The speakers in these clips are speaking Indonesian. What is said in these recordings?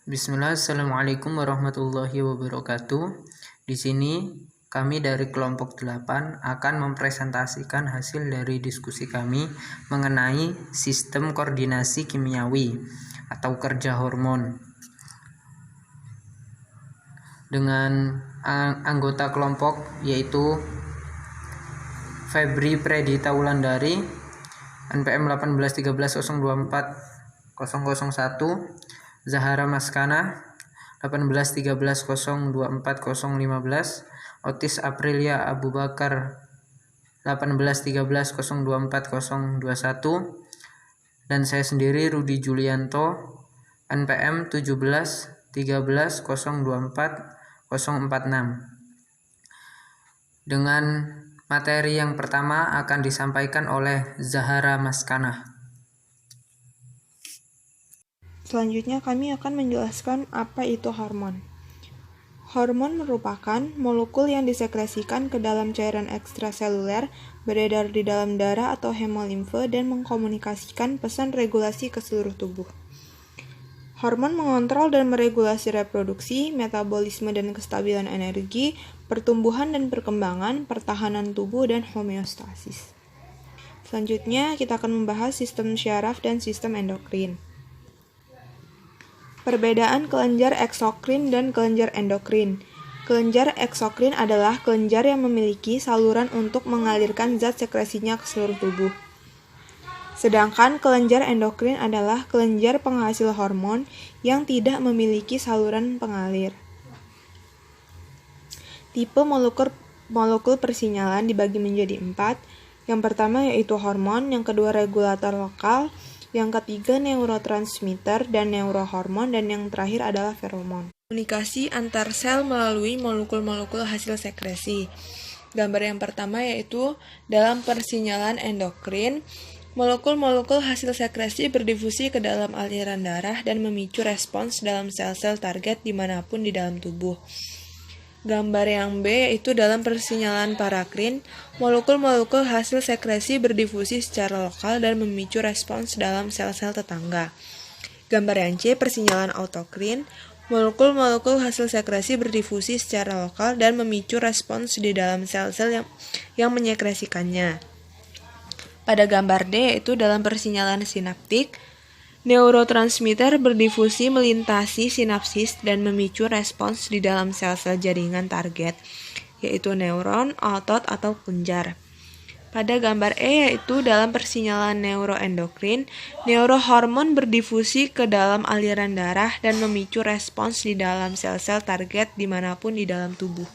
Bismillah, Assalamualaikum warahmatullahi wabarakatuh. Di sini kami dari kelompok 8 akan mempresentasikan hasil dari diskusi kami mengenai sistem koordinasi kimiawi atau kerja hormon. Dengan anggota kelompok yaitu Febri Predita Wulandari, NPM 1813024001, Zahara Maskana 1813024015, Otis Aprilia Abu Bakar 1813024021, dan saya sendiri Rudi Julianto NPM 1713024046. Dengan materi yang pertama akan disampaikan oleh Zahara Maskana. Selanjutnya kami akan menjelaskan apa itu hormon. Hormon merupakan molekul yang disekresikan ke dalam cairan ekstraseluler, beredar di dalam darah atau hemolimfe, dan mengkomunikasikan pesan regulasi ke seluruh tubuh. Hormon mengontrol dan meregulasi reproduksi, metabolisme dan kestabilan energi, pertumbuhan dan perkembangan, pertahanan tubuh, dan homeostasis. Selanjutnya, kita akan membahas sistem syaraf dan sistem endokrin. Perbedaan kelenjar eksokrin dan kelenjar endokrin. Kelenjar eksokrin adalah kelenjar yang memiliki saluran untuk mengalirkan zat sekresinya ke seluruh tubuh. Sedangkan kelenjar endokrin adalah kelenjar penghasil hormon yang tidak memiliki saluran pengalir. Tipe molekul persinyalan dibagi menjadi 4. Yang pertama yaitu hormon, yang kedua regulator lokal, yang ketiga neurotransmitter dan neurohormon, dan yang terakhir adalah feromon. Komunikasi antar sel melalui molekul-molekul hasil sekresi. Gambar yang pertama yaitu dalam persinyalan endokrin, molekul-molekul hasil sekresi berdifusi ke dalam aliran darah dan memicu respons dalam sel-sel target dimanapun di dalam tubuh. Gambar yang B yaitu dalam persinyalan parakrin, molekul-molekul hasil sekresi berdifusi secara lokal dan memicu respons dalam sel-sel tetangga. Gambar yang C persinyalan autokrin, molekul-molekul hasil sekresi berdifusi secara lokal dan memicu respons di dalam sel-sel yang menyekresikannya. Pada gambar D yaitu dalam persinyalan sinaptik, neurotransmitter berdifusi melintasi sinapsis dan memicu respons di dalam sel-sel jaringan target, yaitu neuron, otot, atau kelenjar. Pada gambar E yaitu dalam persinyalan neuroendokrin, neurohormon berdifusi ke dalam aliran darah dan memicu respons di dalam sel-sel target dimanapun di dalam tubuh.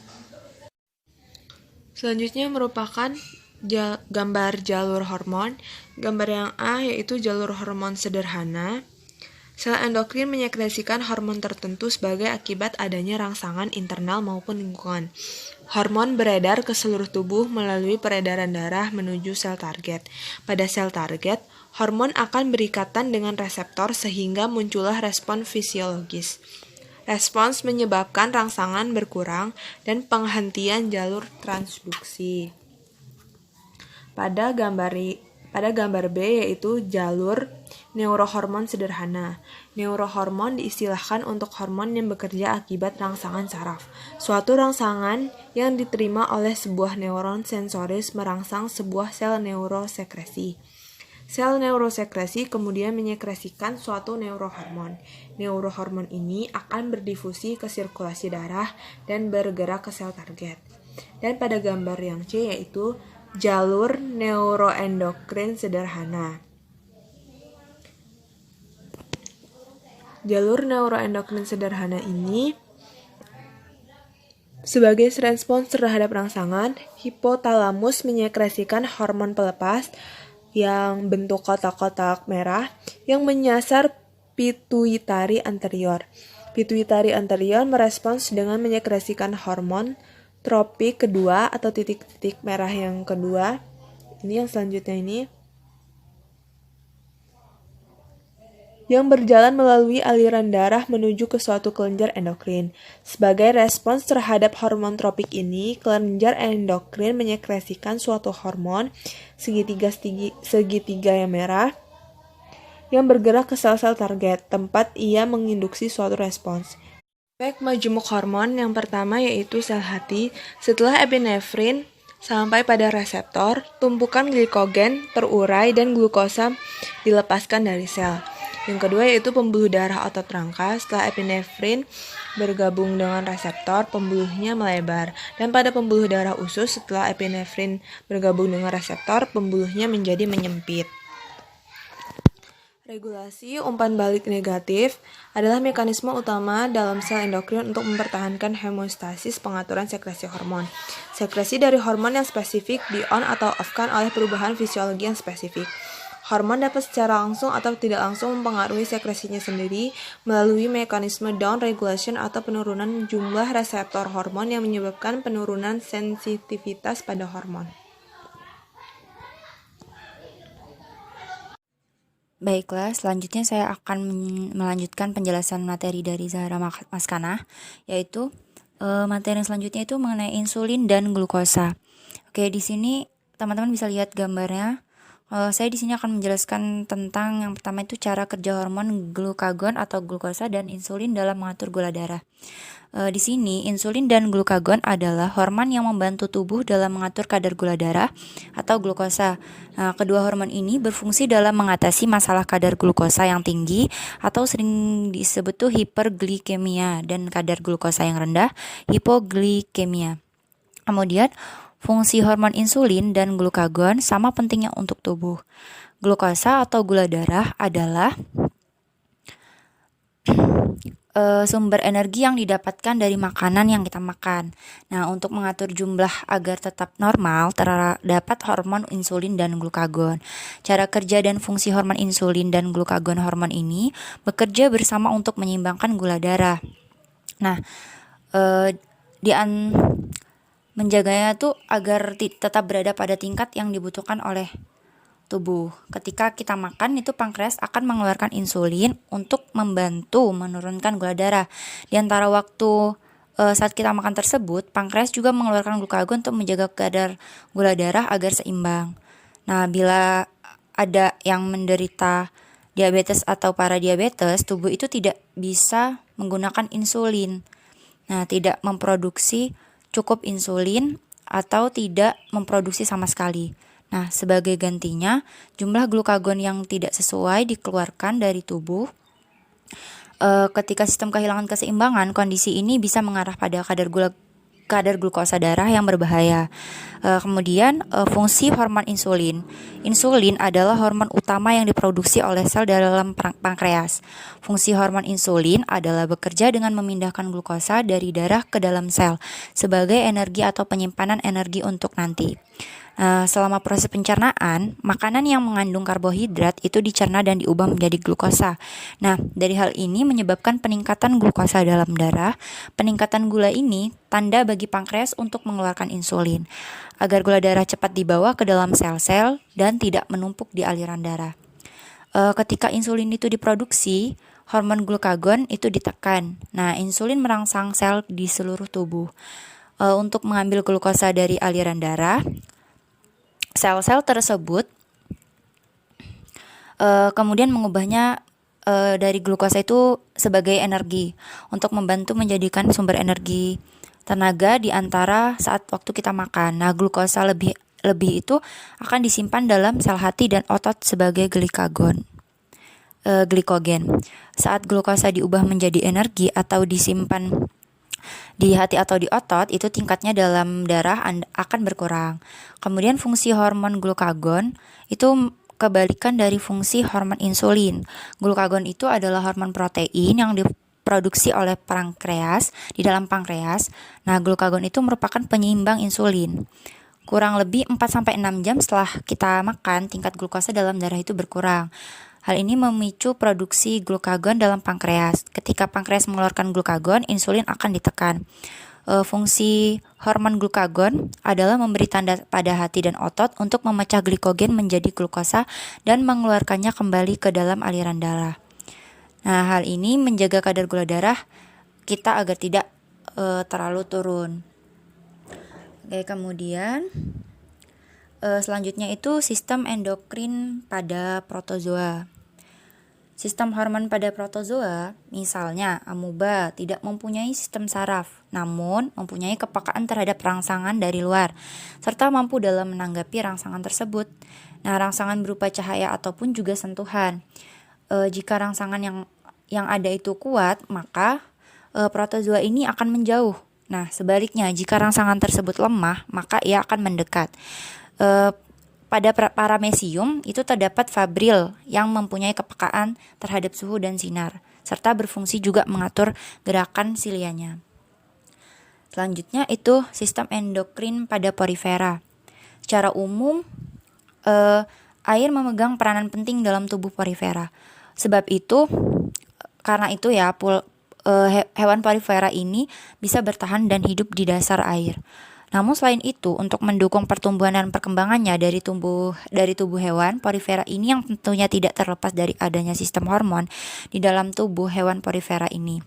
Selanjutnya merupakan gambar jalur hormon. Gambar yang A yaitu jalur hormon sederhana. Sel endokrin menyekresikan hormon tertentu sebagai akibat adanya rangsangan internal maupun lingkungan. Hormon beredar ke seluruh tubuh melalui peredaran darah menuju sel target. Pada sel target, hormon akan berikatan dengan reseptor sehingga muncullah respons fisiologis. Respons menyebabkan rangsangan berkurang dan penghentian jalur transduksi. Pada gambar B yaitu jalur neurohormon sederhana. Neurohormon diistilahkan untuk hormon yang bekerja akibat rangsangan saraf. Suatu rangsangan yang diterima oleh sebuah neuron sensoris merangsang sebuah sel neurosekresi. Sel neurosekresi kemudian menyekresikan suatu neurohormon. Neurohormon ini akan berdifusi ke sirkulasi darah dan bergerak ke sel target. Dan pada gambar yang C yaitu jalur neuroendokrin sederhana. Jalur neuroendokrin sederhana ini sebagai respons terhadap rangsangan, hipotalamus menyekresikan hormon pelepas yang bentuk kotak-kotak merah yang menyasar pituitari anterior. Pituitari anterior merespons dengan menyekresikan hormon tropik kedua atau titik-titik merah yang kedua. Ini yang selanjutnya ini. Yang berjalan melalui aliran darah menuju ke suatu kelenjar endokrin. Sebagai respons terhadap hormon tropik ini, kelenjar endokrin menyekresikan suatu hormon segitiga yang merah yang bergerak ke sel-sel target, tempat ia menginduksi suatu respons. Efek majemuk hormon yang pertama yaitu sel hati. Setelah epinefrin sampai pada reseptor, tumpukan glikogen terurai dan glukosa dilepaskan dari sel. Yang kedua yaitu pembuluh darah otot rangka. Setelah epinefrin bergabung dengan reseptor, pembuluhnya melebar. Dan pada pembuluh darah usus, setelah epinefrin bergabung dengan reseptor, pembuluhnya menjadi menyempit. Regulasi umpan balik negatif adalah mekanisme utama dalam sel endokrin untuk mempertahankan homeostasis pengaturan sekresi hormon. Sekresi dari hormon yang spesifik di-on atau off-kan oleh perubahan fisiologi yang spesifik. Hormon dapat secara langsung atau tidak langsung mempengaruhi sekresinya sendiri melalui mekanisme down regulation atau penurunan jumlah reseptor hormon yang menyebabkan penurunan sensitivitas pada hormon. Baiklah, selanjutnya saya akan melanjutkan penjelasan materi dari Zahra Maskanah, yaitu materi yang selanjutnya itu mengenai insulin dan glukosa. Oke, di sini teman-teman bisa lihat gambarnya. Saya di sini akan menjelaskan tentang yang pertama itu cara kerja hormon glukagon atau glukosa dan insulin dalam mengatur gula darah. Di sini insulin dan glukagon adalah hormon yang membantu tubuh dalam mengatur kadar gula darah atau glukosa. Nah, kedua hormon ini berfungsi dalam mengatasi masalah kadar glukosa yang tinggi atau sering disebut tuh hiperglikemia dan kadar glukosa yang rendah, hipoglikemia. Kemudian fungsi hormon insulin dan glukagon sama pentingnya untuk tubuh. Glukosa atau gula darah adalah sumber energi yang didapatkan dari makanan yang kita makan. Nah, untuk mengatur jumlah agar tetap normal, terdapat hormon insulin dan glukagon. Cara kerja dan fungsi hormon insulin dan glukagon hormon ini bekerja bersama untuk menyeimbangkan gula darah. Nah, menjaganya tuh agar tetap berada pada tingkat yang dibutuhkan oleh tubuh. Ketika kita makan itu pankreas akan mengeluarkan insulin untuk membantu menurunkan gula darah. Di antara waktu saat kita makan tersebut, pankreas juga mengeluarkan glukagon untuk menjaga kadar gula darah agar seimbang. Nah, bila ada yang menderita diabetes atau paradiabetes, tubuh itu tidak bisa menggunakan insulin. Nah, tidak memproduksi cukup insulin atau tidak memproduksi sama sekali. Nah, sebagai gantinya, jumlah glukagon yang tidak sesuai dikeluarkan dari tubuh. Ketika sistem kehilangan keseimbangan, kondisi ini bisa mengarah pada kadar glukosa darah yang berbahaya. Kemudian fungsi hormon insulin. Insulin adalah hormon utama yang diproduksi oleh sel dalam pankreas. Fungsi hormon insulin adalah bekerja dengan memindahkan glukosa dari darah ke dalam sel sebagai energi atau penyimpanan energi untuk nanti. Selama proses pencernaan, makanan yang mengandung karbohidrat itu dicerna dan diubah menjadi glukosa. Nah, dari hal ini menyebabkan peningkatan glukosa dalam darah. Peningkatan gula ini tanda bagi pankreas untuk mengeluarkan insulin, agar gula darah cepat dibawa ke dalam sel-sel dan tidak menumpuk di aliran darah. Ketika insulin itu diproduksi, hormon glukagon itu ditekan. Nah, insulin merangsang sel di seluruh tubuh untuk mengambil glukosa dari aliran darah. Sel-sel tersebut kemudian mengubahnya dari glukosa itu sebagai energi untuk membantu menjadikan sumber energi tenaga di antara saat waktu kita makan. Nah, glukosa lebih itu akan disimpan dalam sel hati dan otot sebagai glikogen. Saat glukosa diubah menjadi energi atau disimpan di hati atau di otot, itu tingkatnya dalam darah akan berkurang. Kemudian fungsi hormon glukagon itu kebalikan dari fungsi hormon insulin. Glukagon itu adalah hormon protein yang diproduksi oleh pankreas di dalam pankreas. Nah, glukagon itu merupakan penyeimbang insulin. Kurang lebih 4-6 jam setelah kita makan, tingkat glukosa dalam darah itu berkurang. Hal ini memicu produksi glukagon dalam pankreas. Ketika pankreas mengeluarkan glukagon, insulin akan ditekan. Fungsi hormon glukagon adalah memberi tanda pada hati dan otot untuk memecah glikogen menjadi glukosa dan mengeluarkannya kembali ke dalam aliran darah. Nah, hal ini menjaga kadar gula darah kita agar tidak terlalu turun. Oke, kemudian selanjutnya itu sistem endokrin pada protozoa. Sistem hormon pada protozoa, misalnya amuba, tidak mempunyai sistem saraf, namun mempunyai kepekaan terhadap rangsangan dari luar, serta mampu dalam menanggapi rangsangan tersebut. Nah, rangsangan berupa cahaya ataupun juga sentuhan. Jika rangsangan yang ada itu kuat, maka protozoa ini akan menjauh. Nah, sebaliknya, jika rangsangan tersebut lemah, maka ia akan mendekat. Pada paramecium itu terdapat fabril yang mempunyai kepekaan terhadap suhu dan sinar, serta berfungsi juga mengatur gerakan silianya. Selanjutnya itu sistem endokrin pada porifera. Secara umum, air memegang peranan penting dalam tubuh porifera. Karena itu ya, hewan porifera ini bisa bertahan dan hidup di dasar air. Namun selain itu, untuk mendukung pertumbuhan dan perkembangannya dari tubuh hewan porifera ini yang tentunya tidak terlepas dari adanya sistem hormon di dalam tubuh hewan porifera ini.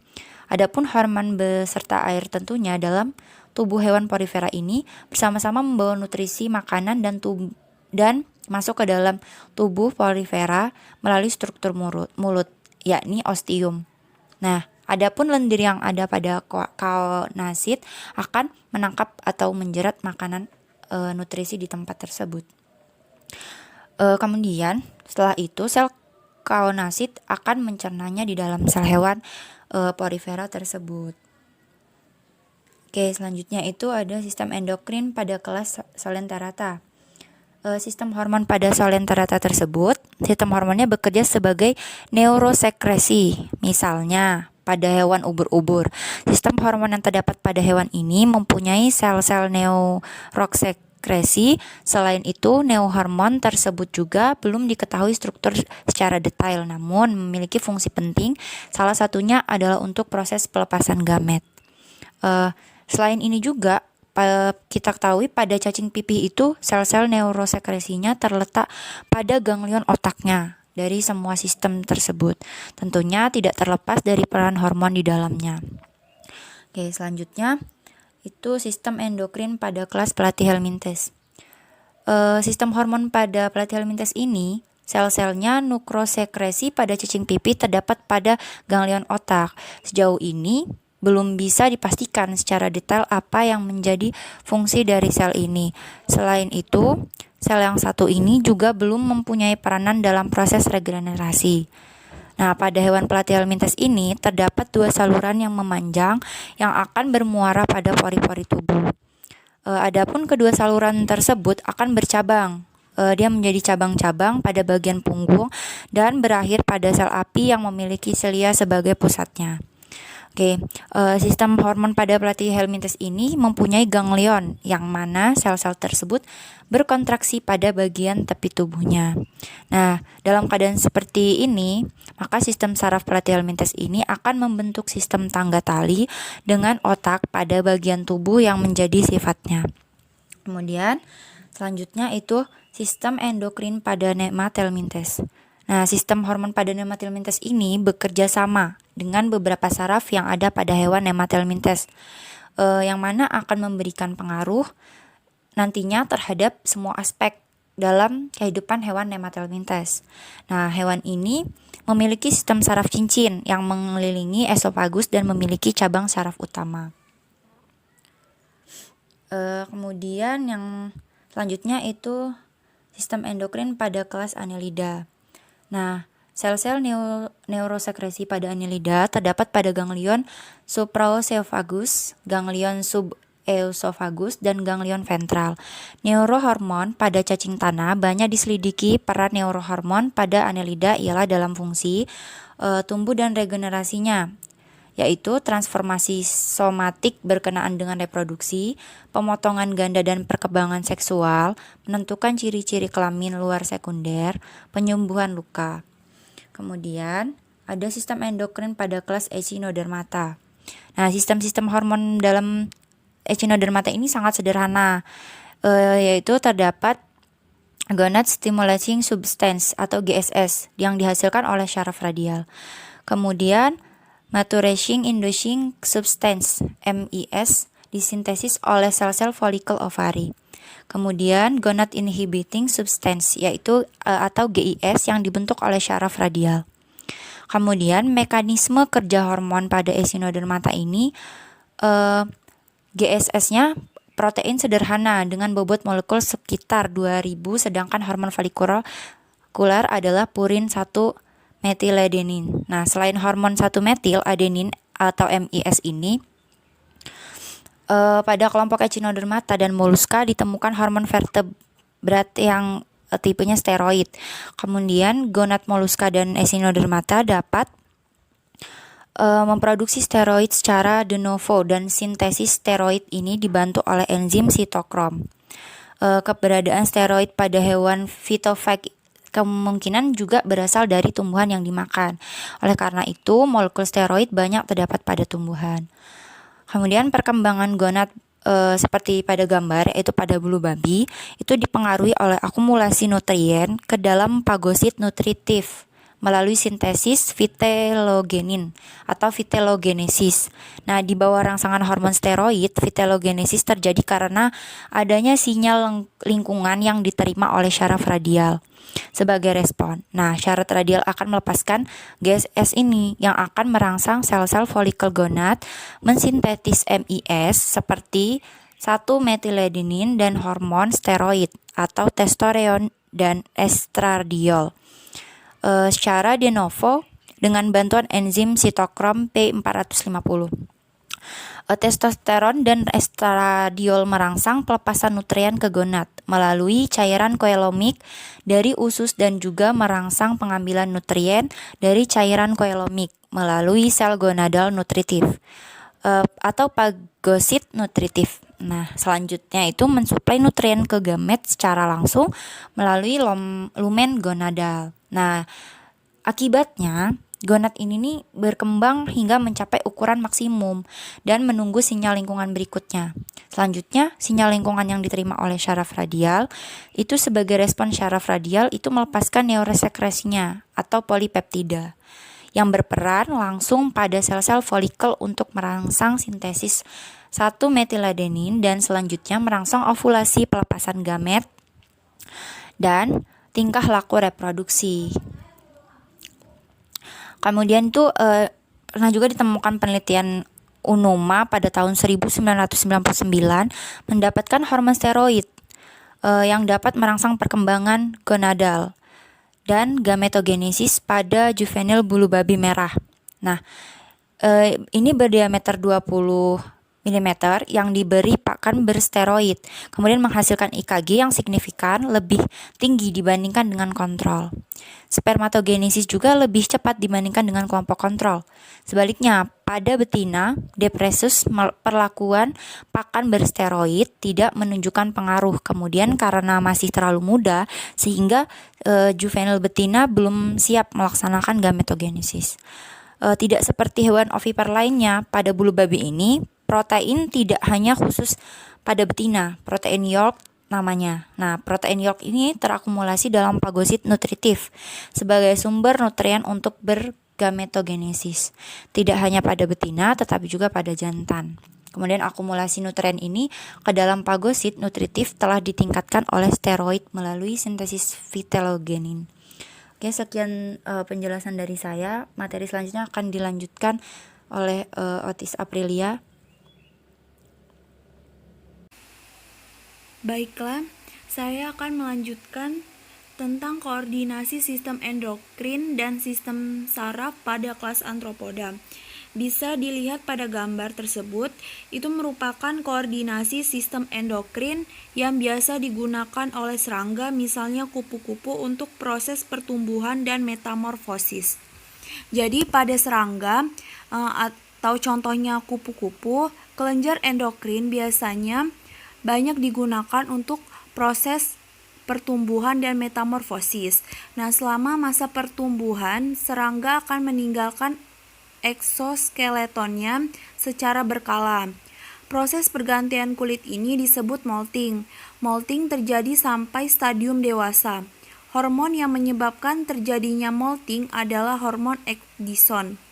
Adapun hormon beserta air tentunya dalam tubuh hewan porifera ini bersama-sama membawa nutrisi makanan dan masuk ke dalam tubuh porifera melalui struktur mulut, yakni ostium. Nah, adapun lendir yang ada pada kaonasit akan menangkap atau menjerat makanan nutrisi di tempat tersebut. Kemudian setelah itu sel kaonasit akan mencernanya di dalam sel hewan porifera tersebut. Oke, selanjutnya itu ada sistem endokrin pada kelas Solenterata. Sistem hormon pada Solenterata tersebut, sistem hormonnya bekerja sebagai neurosekresi. Misalnya, pada hewan ubur-ubur, sistem hormon yang terdapat pada hewan ini mempunyai sel-sel neurosekresi. Selain itu, neurohormon tersebut juga belum diketahui struktur secara detail, namun memiliki fungsi penting. Salah satunya adalah untuk proses pelepasan gamet. Selain ini juga, kita ketahui pada cacing pipih itu sel-sel neurosekresinya terletak pada ganglion otaknya dari semua sistem tersebut. Tentunya tidak terlepas dari peran hormon di dalamnya. Oke, selanjutnya itu sistem endokrin pada kelas Platyhelminthes. Sistem hormon pada Platyhelminthes ini sel-selnya nukrosekresi pada cacing pipih terdapat pada ganglion otak. Sejauh ini belum bisa dipastikan secara detail apa yang menjadi fungsi dari sel ini. Selain itu, sel yang satu ini juga belum mempunyai peranan dalam proses regenerasi. Nah, pada hewan Platyhelminthes ini terdapat dua saluran yang memanjang yang akan bermuara pada pori-pori tubuh. Adapun kedua saluran tersebut akan bercabang. Dia menjadi cabang-cabang pada bagian punggung dan berakhir pada sel api yang memiliki silia sebagai pusatnya. Sistem hormon pada Platyhelminthes ini mempunyai ganglion yang mana sel-sel tersebut berkontraksi pada bagian tepi tubuhnya. Nah, dalam keadaan seperti ini, maka sistem saraf Platyhelminthes ini akan membentuk sistem tangga tali dengan otak pada bagian tubuh yang menjadi sifatnya. Kemudian, selanjutnya itu sistem endokrin pada Nemathelminthes. Nah, sistem hormon pada Nemathelminthes ini bekerja sama dengan beberapa saraf yang ada pada hewan Nemathelminthes, yang mana akan memberikan pengaruh nantinya terhadap semua aspek dalam kehidupan hewan Nemathelminthes. Nah, hewan ini memiliki sistem saraf cincin yang mengelilingi esofagus dan memiliki cabang saraf utama. Kemudian yang selanjutnya itu sistem endokrin pada kelas Annelida. Nah, sel-sel neurosekresi pada Annelida terdapat pada ganglion supraoesophagus, ganglion subeusophagus, dan ganglion ventral. Neurohormon pada cacing tanah banyak diselidiki. Peran neurohormon pada Annelida ialah dalam fungsi tumbuh dan regenerasinya, yaitu transformasi somatik berkenaan dengan reproduksi, pemotongan ganda dan perkembangan seksual, menentukan ciri-ciri kelamin luar sekunder, penyembuhan luka. Kemudian ada sistem endokrin pada kelas Echinodermata. Nah, sistem-sistem hormon dalam Echinodermata ini sangat sederhana, yaitu terdapat gonad stimulating substance atau GSS yang dihasilkan oleh syaraf radial. Kemudian maturation inducing substance (MIS) disintesis oleh sel-sel follicle ovari. Kemudian gonad inhibiting substance yaitu atau GIS yang dibentuk oleh syaraf radial. Kemudian mekanisme kerja hormon pada echinodermata ini, GSS-nya protein sederhana dengan bobot molekul sekitar 2000, sedangkan hormon folikular adalah purin 1-metiladenin. Nah, selain hormon 1-metiladenin atau MIS ini, pada kelompok echinodermata dan moluska ditemukan hormon vertebrat yang tipenya steroid. Kemudian gonad moluska dan echinodermata dapat memproduksi steroid secara de novo, dan sintesis steroid ini dibantu oleh enzim sitokrom. Keberadaan steroid pada hewan fitofag kemungkinan juga berasal dari tumbuhan yang dimakan. Oleh karena itu, molekul steroid banyak terdapat pada tumbuhan. Kemudian perkembangan gonad seperti pada gambar, yaitu pada bulu babi, itu dipengaruhi oleh akumulasi nutrien ke dalam pagosit nutritif melalui sintesis vitelogenin atau vitelogenesis. Nah, di bawah rangsangan hormon steroid, vitelogenesis terjadi karena adanya sinyal lingkungan yang diterima oleh syaraf radial sebagai respon. Nah, syaraf radial akan melepaskan GSS ini yang akan merangsang sel-sel folikel gonad mensintetis MIS seperti 1-metiladenin dan hormon steroid atau testosteron dan estradiol secara de novo dengan bantuan enzim sitokrom P450. Testosteron dan estradiol merangsang pelepasan nutrien ke gonad melalui cairan koelomik dari usus dan juga merangsang pengambilan nutrien dari cairan koelomik melalui sel gonadal nutritif atau pagosit nutritif. Nah, selanjutnya itu mensuplai nutrien ke gamet secara langsung melalui lumen gonadal. Nah, akibatnya gonad ini nih berkembang hingga mencapai ukuran maksimum dan menunggu sinyal lingkungan berikutnya. Selanjutnya, sinyal lingkungan yang diterima oleh syaraf radial itu sebagai respon syaraf radial itu melepaskan neurosekresinya atau polipeptida yang berperan langsung pada sel-sel folikel untuk merangsang sintesis 1-metiladenin dan selanjutnya merangsang ovulasi, pelepasan gamet, dan tingkah laku reproduksi. Kemudian itu pernah juga ditemukan penelitian Unuma pada tahun 1999 mendapatkan hormon steroid yang dapat merangsang perkembangan gonadal dan gametogenesis pada juvenil bulu babi merah. Nah, ini berdiameter 20 mm yang diberi pakan bersteroid, kemudian menghasilkan IKG yang signifikan lebih tinggi dibandingkan dengan kontrol. Spermatogenesis juga lebih cepat dibandingkan dengan kelompok kontrol. Sebaliknya, pada betina, depresus perlakuan pakan bersteroid tidak menunjukkan pengaruh. Kemudian karena masih terlalu muda, sehingga juvenil betina belum siap melaksanakan gametogenesis. Tidak seperti hewan ovipar lainnya, pada bulu babi ini, protein tidak hanya khusus pada betina, protein York namanya. Nah, protein York ini terakumulasi dalam pagosit nutritif sebagai sumber nutrien untuk bergametogenesis. Tidak hanya pada betina, tetapi juga pada jantan. Kemudian akumulasi nutrien ini ke dalam pagosit nutritif telah ditingkatkan oleh steroid melalui sintesis vitelogenin. Oke, sekian penjelasan dari saya. Materi selanjutnya akan dilanjutkan oleh Otis Aprilia. Baiklah, saya akan melanjutkan tentang koordinasi sistem endokrin dan sistem saraf pada kelas Arthropoda. Bisa dilihat pada gambar tersebut, itu merupakan koordinasi sistem endokrin yang biasa digunakan oleh serangga, misalnya kupu-kupu untuk proses pertumbuhan dan metamorfosis. Jadi pada serangga atau contohnya kupu-kupu, kelenjar endokrin biasanya banyak digunakan untuk proses pertumbuhan dan metamorfosis. Nah, selama masa pertumbuhan, serangga akan meninggalkan eksoskeletonnya secara berkala. Proses pergantian kulit ini disebut molting. Molting terjadi sampai stadium dewasa. Hormon yang menyebabkan terjadinya molting adalah hormon epdison.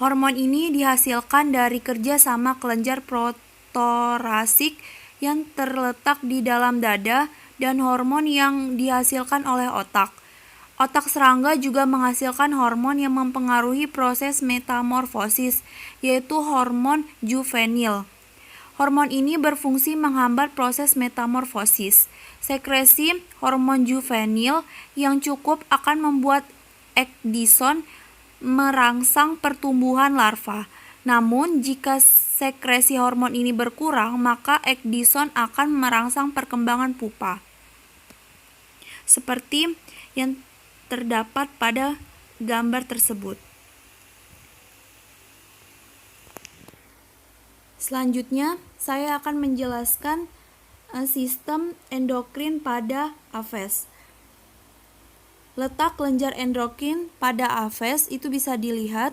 Hormon ini dihasilkan dari kerja sama kelenjar protorasik yang terletak di dalam dada dan hormon yang dihasilkan oleh otak. Otak serangga juga menghasilkan hormon yang mempengaruhi proses metamorfosis, yaitu hormon juvenil. Hormon ini berfungsi menghambat proses metamorfosis. Sekresi hormon juvenil yang cukup akan membuat ekdison merangsang pertumbuhan larva. Namun, jika sekresi hormon ini berkurang, maka ekdison akan merangsang perkembangan pupa. Seperti yang terdapat pada gambar tersebut. Selanjutnya, saya akan menjelaskan sistem endokrin pada Aves. Letak kelenjar endokrin pada Aves itu bisa dilihat.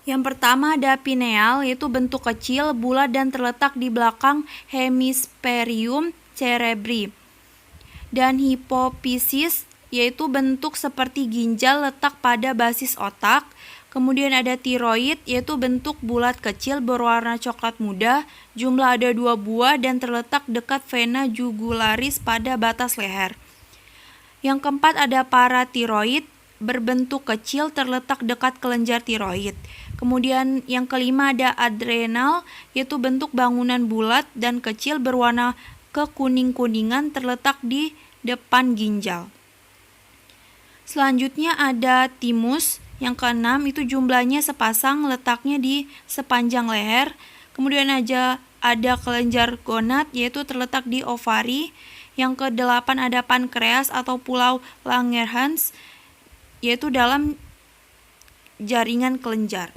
Yang pertama ada pineal, yaitu bentuk kecil, bulat dan terletak di belakang hemisferium cerebri. Dan hipofisis, yaitu bentuk seperti ginjal letak pada basis otak. Kemudian ada tiroid, yaitu bentuk bulat kecil berwarna coklat muda, jumlah ada 2 buah dan terletak dekat vena jugularis pada batas leher. Yang keempat ada paratiroid, berbentuk kecil terletak dekat kelenjar tiroid. Kemudian yang kelima ada adrenal, yaitu bentuk bangunan bulat dan kecil berwarna kekuning-kuningan terletak di depan ginjal. Selanjutnya ada timus, yang keenam itu jumlahnya sepasang, letaknya di sepanjang leher. Kemudian ada kelenjar gonad, yaitu terletak di ovari. Yang kedelapan ada pankreas atau pulau Langerhans, yaitu dalam jaringan kelenjar.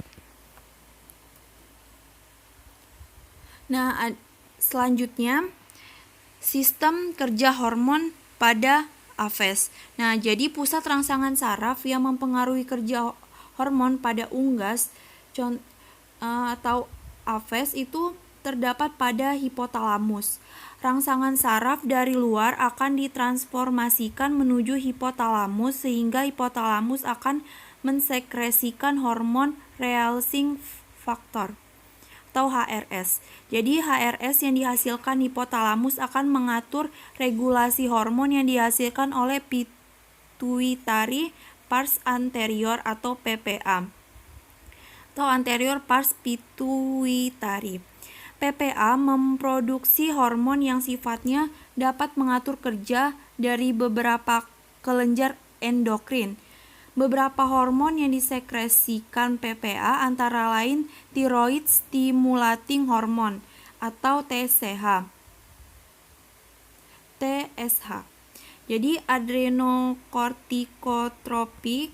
Nah, selanjutnya sistem kerja hormon pada Aves. Nah, jadi pusat rangsangan saraf yang mempengaruhi kerja hormon pada unggas atau Aves itu terdapat pada hipotalamus. Rangsangan saraf dari luar akan ditransformasikan menuju hipotalamus sehingga hipotalamus akan mensekresikan hormon releasing factor atau HRS. Jadi HRS yang dihasilkan hipotalamus akan mengatur regulasi hormon yang dihasilkan oleh pituitary pars anterior atau PPA atau anterior pars pituitary. PPA memproduksi hormon yang sifatnya dapat mengatur kerja dari beberapa kelenjar endokrin. Beberapa hormon yang disekresikan PPA antara lain thyroid stimulating hormone atau TSH. Jadi adrenocorticotropic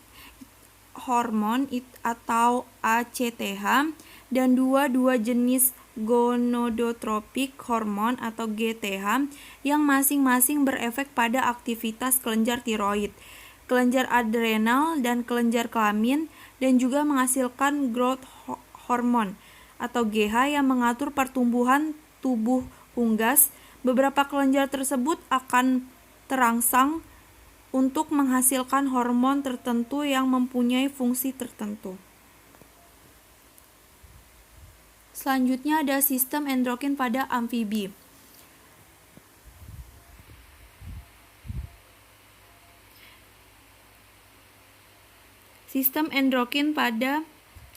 hormone atau ACTH dan dua jenis gonadotrophic hormone atau GTH yang masing-masing berefek pada aktivitas kelenjar tiroid, kelenjar adrenal dan kelenjar kelamin, dan juga menghasilkan growth hormone atau GH yang mengatur pertumbuhan tubuh unggas. Beberapa kelenjar tersebut akan terangsang untuk menghasilkan hormon tertentu yang mempunyai fungsi tertentu. Selanjutnya ada sistem endokrin pada amfibi. Sistem endokrin pada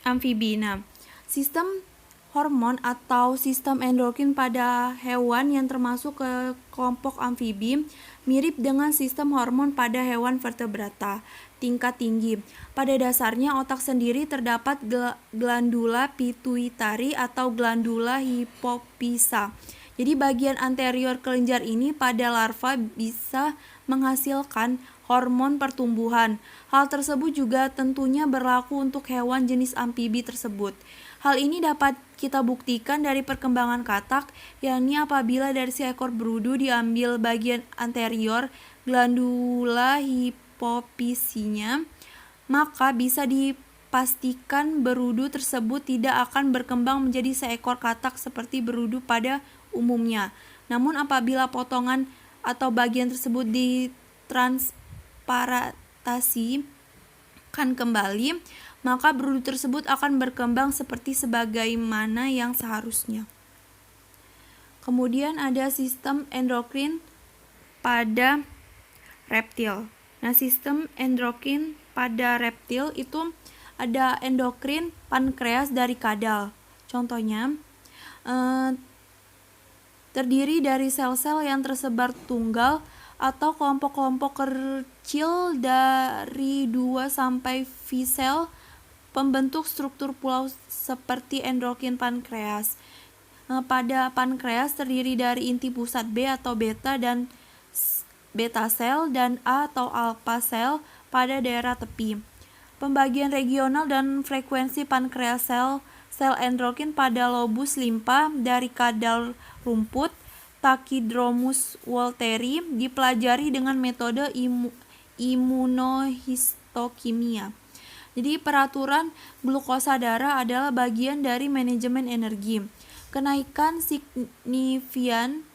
amfibi. Nah, sistem hormon atau sistem endokrin pada hewan yang termasuk ke kelompok amfibi mirip dengan sistem hormon pada hewan vertebrata tingkat tinggi. Pada dasarnya otak sendiri terdapat glandula pituitari atau glandula hipofisa. Jadi bagian anterior kelenjar ini pada larva bisa menghasilkan hormon pertumbuhan. Hal tersebut juga tentunya berlaku untuk hewan jenis amfibi tersebut. Hal ini dapat kita buktikan dari perkembangan katak, yakni apabila dari seekor berudu diambil bagian anterior glandula hipofisinya, maka bisa dipastikan berudu tersebut tidak akan berkembang menjadi seekor katak seperti berudu pada umumnya. Namun apabila potongan atau bagian tersebut ditransplantasikan kembali, maka berudu tersebut akan berkembang seperti sebagaimana yang seharusnya. Kemudian ada sistem endokrin pada reptil. Nah, sistem endokrin pada reptil itu ada endokrin pankreas dari kadal. Contohnya, terdiri dari sel-sel yang tersebar tunggal atau kelompok-kelompok kecil dari 2 sampai V sel pembentuk struktur pulau seperti endokrin pankreas. Pada pankreas terdiri dari inti pusat B atau beta dan beta sel dan A atau alpha sel pada daerah tepi. Pembagian regional dan frekuensi pankreas sel endokrin pada lobus limpa dari kadal rumput Tachyndromus walteri dipelajari dengan metode imunohistokimia. Jadi peraturan glukosa darah adalah bagian dari manajemen energi. Kenaikan signifikan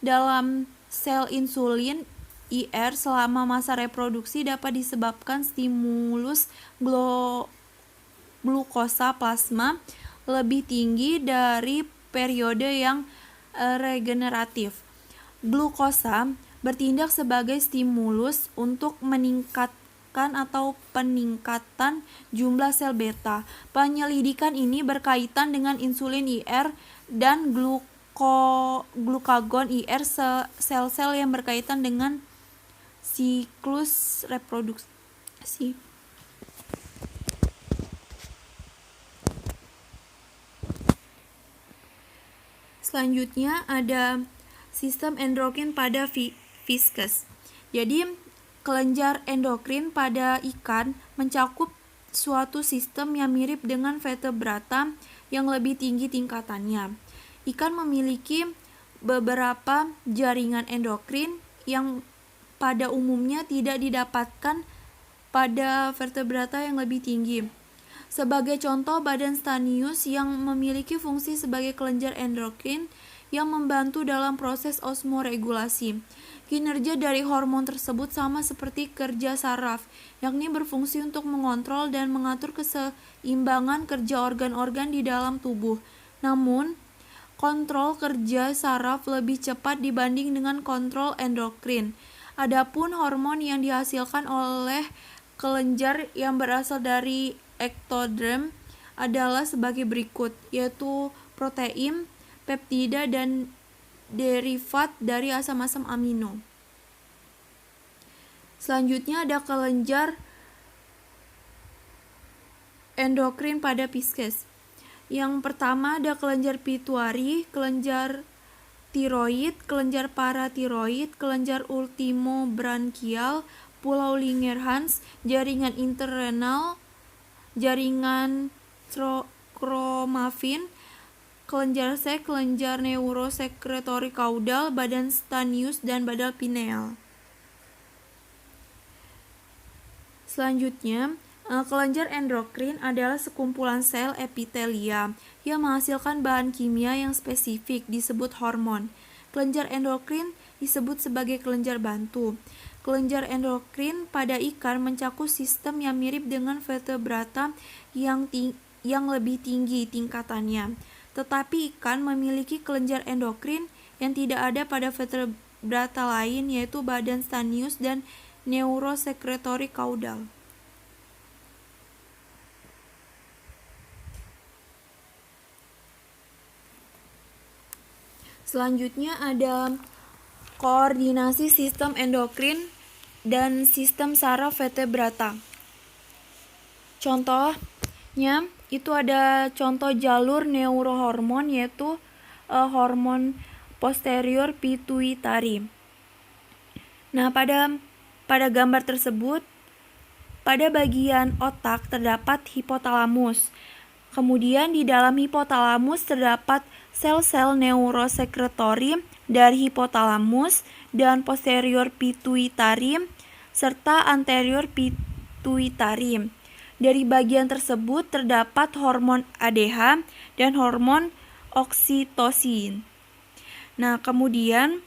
dalam sel insulin IR selama masa reproduksi dapat disebabkan stimulus glukosa plasma lebih tinggi dari periode yang regeneratif. Glukosa bertindak sebagai stimulus untuk peningkatan jumlah sel beta. Penyelidikan ini berkaitan dengan insulin IR dan glukagon IR, sel-sel yang berkaitan dengan siklus reproduksi. Selanjutnya ada sistem endokrin pada fiskus. Jadi kelenjar endokrin pada ikan mencakup suatu sistem yang mirip dengan vertebrata yang lebih tinggi tingkatannya. Ikan memiliki beberapa jaringan endokrin yang pada umumnya tidak didapatkan pada vertebrata yang lebih tinggi. Sebagai contoh, badan stanius yang memiliki fungsi sebagai kelenjar endokrin yang membantu dalam proses osmoregulasi. Kinerja dari hormon tersebut sama seperti kerja saraf, yakni berfungsi untuk mengontrol dan mengatur keseimbangan kerja organ-organ di dalam tubuh. Namun, kontrol kerja saraf lebih cepat dibanding dengan kontrol endokrin. Adapun hormon yang dihasilkan oleh kelenjar yang berasal dari ektoderm adalah sebagai berikut, yaitu protein, peptida, dan derivat dari asam-asam amino. Selanjutnya ada kelenjar endokrin pada fiskus. Yang pertama ada kelenjar pituitari, kelenjar tiroid, kelenjar paratiroid, kelenjar ultimobranchial, pulau Langerhans, jaringan interrenal, jaringan kromafin, kelenjar sek, kelenjar neurosekretori kaudal, badan stanius, dan badan pineal. Selanjutnya, kelenjar endokrin adalah sekumpulan sel epitelia yang menghasilkan bahan kimia yang spesifik disebut hormon. Kelenjar endokrin disebut sebagai kelenjar bantu. Kelenjar endokrin pada ikan mencakup sistem yang mirip dengan vertebrata yang lebih tinggi tingkatannya. Tetapi ikan memiliki kelenjar endokrin yang tidak ada pada vertebrata lain, yaitu badan stanius dan neurosekretori kaudal. Selanjutnya ada koordinasi sistem endokrin dan sistem saraf vertebrata. Contohnya itu ada contoh jalur neurohormon, yaitu hormon posterior pituitari. Nah, pada gambar tersebut, pada bagian otak terdapat hipotalamus. Kemudian di dalam hipotalamus terdapat sel-sel neurosekretori dari hipotalamus dan posterior pituitari serta anterior pituitari. Dari bagian tersebut terdapat hormon ADH dan hormon oksitosin. Nah, kemudian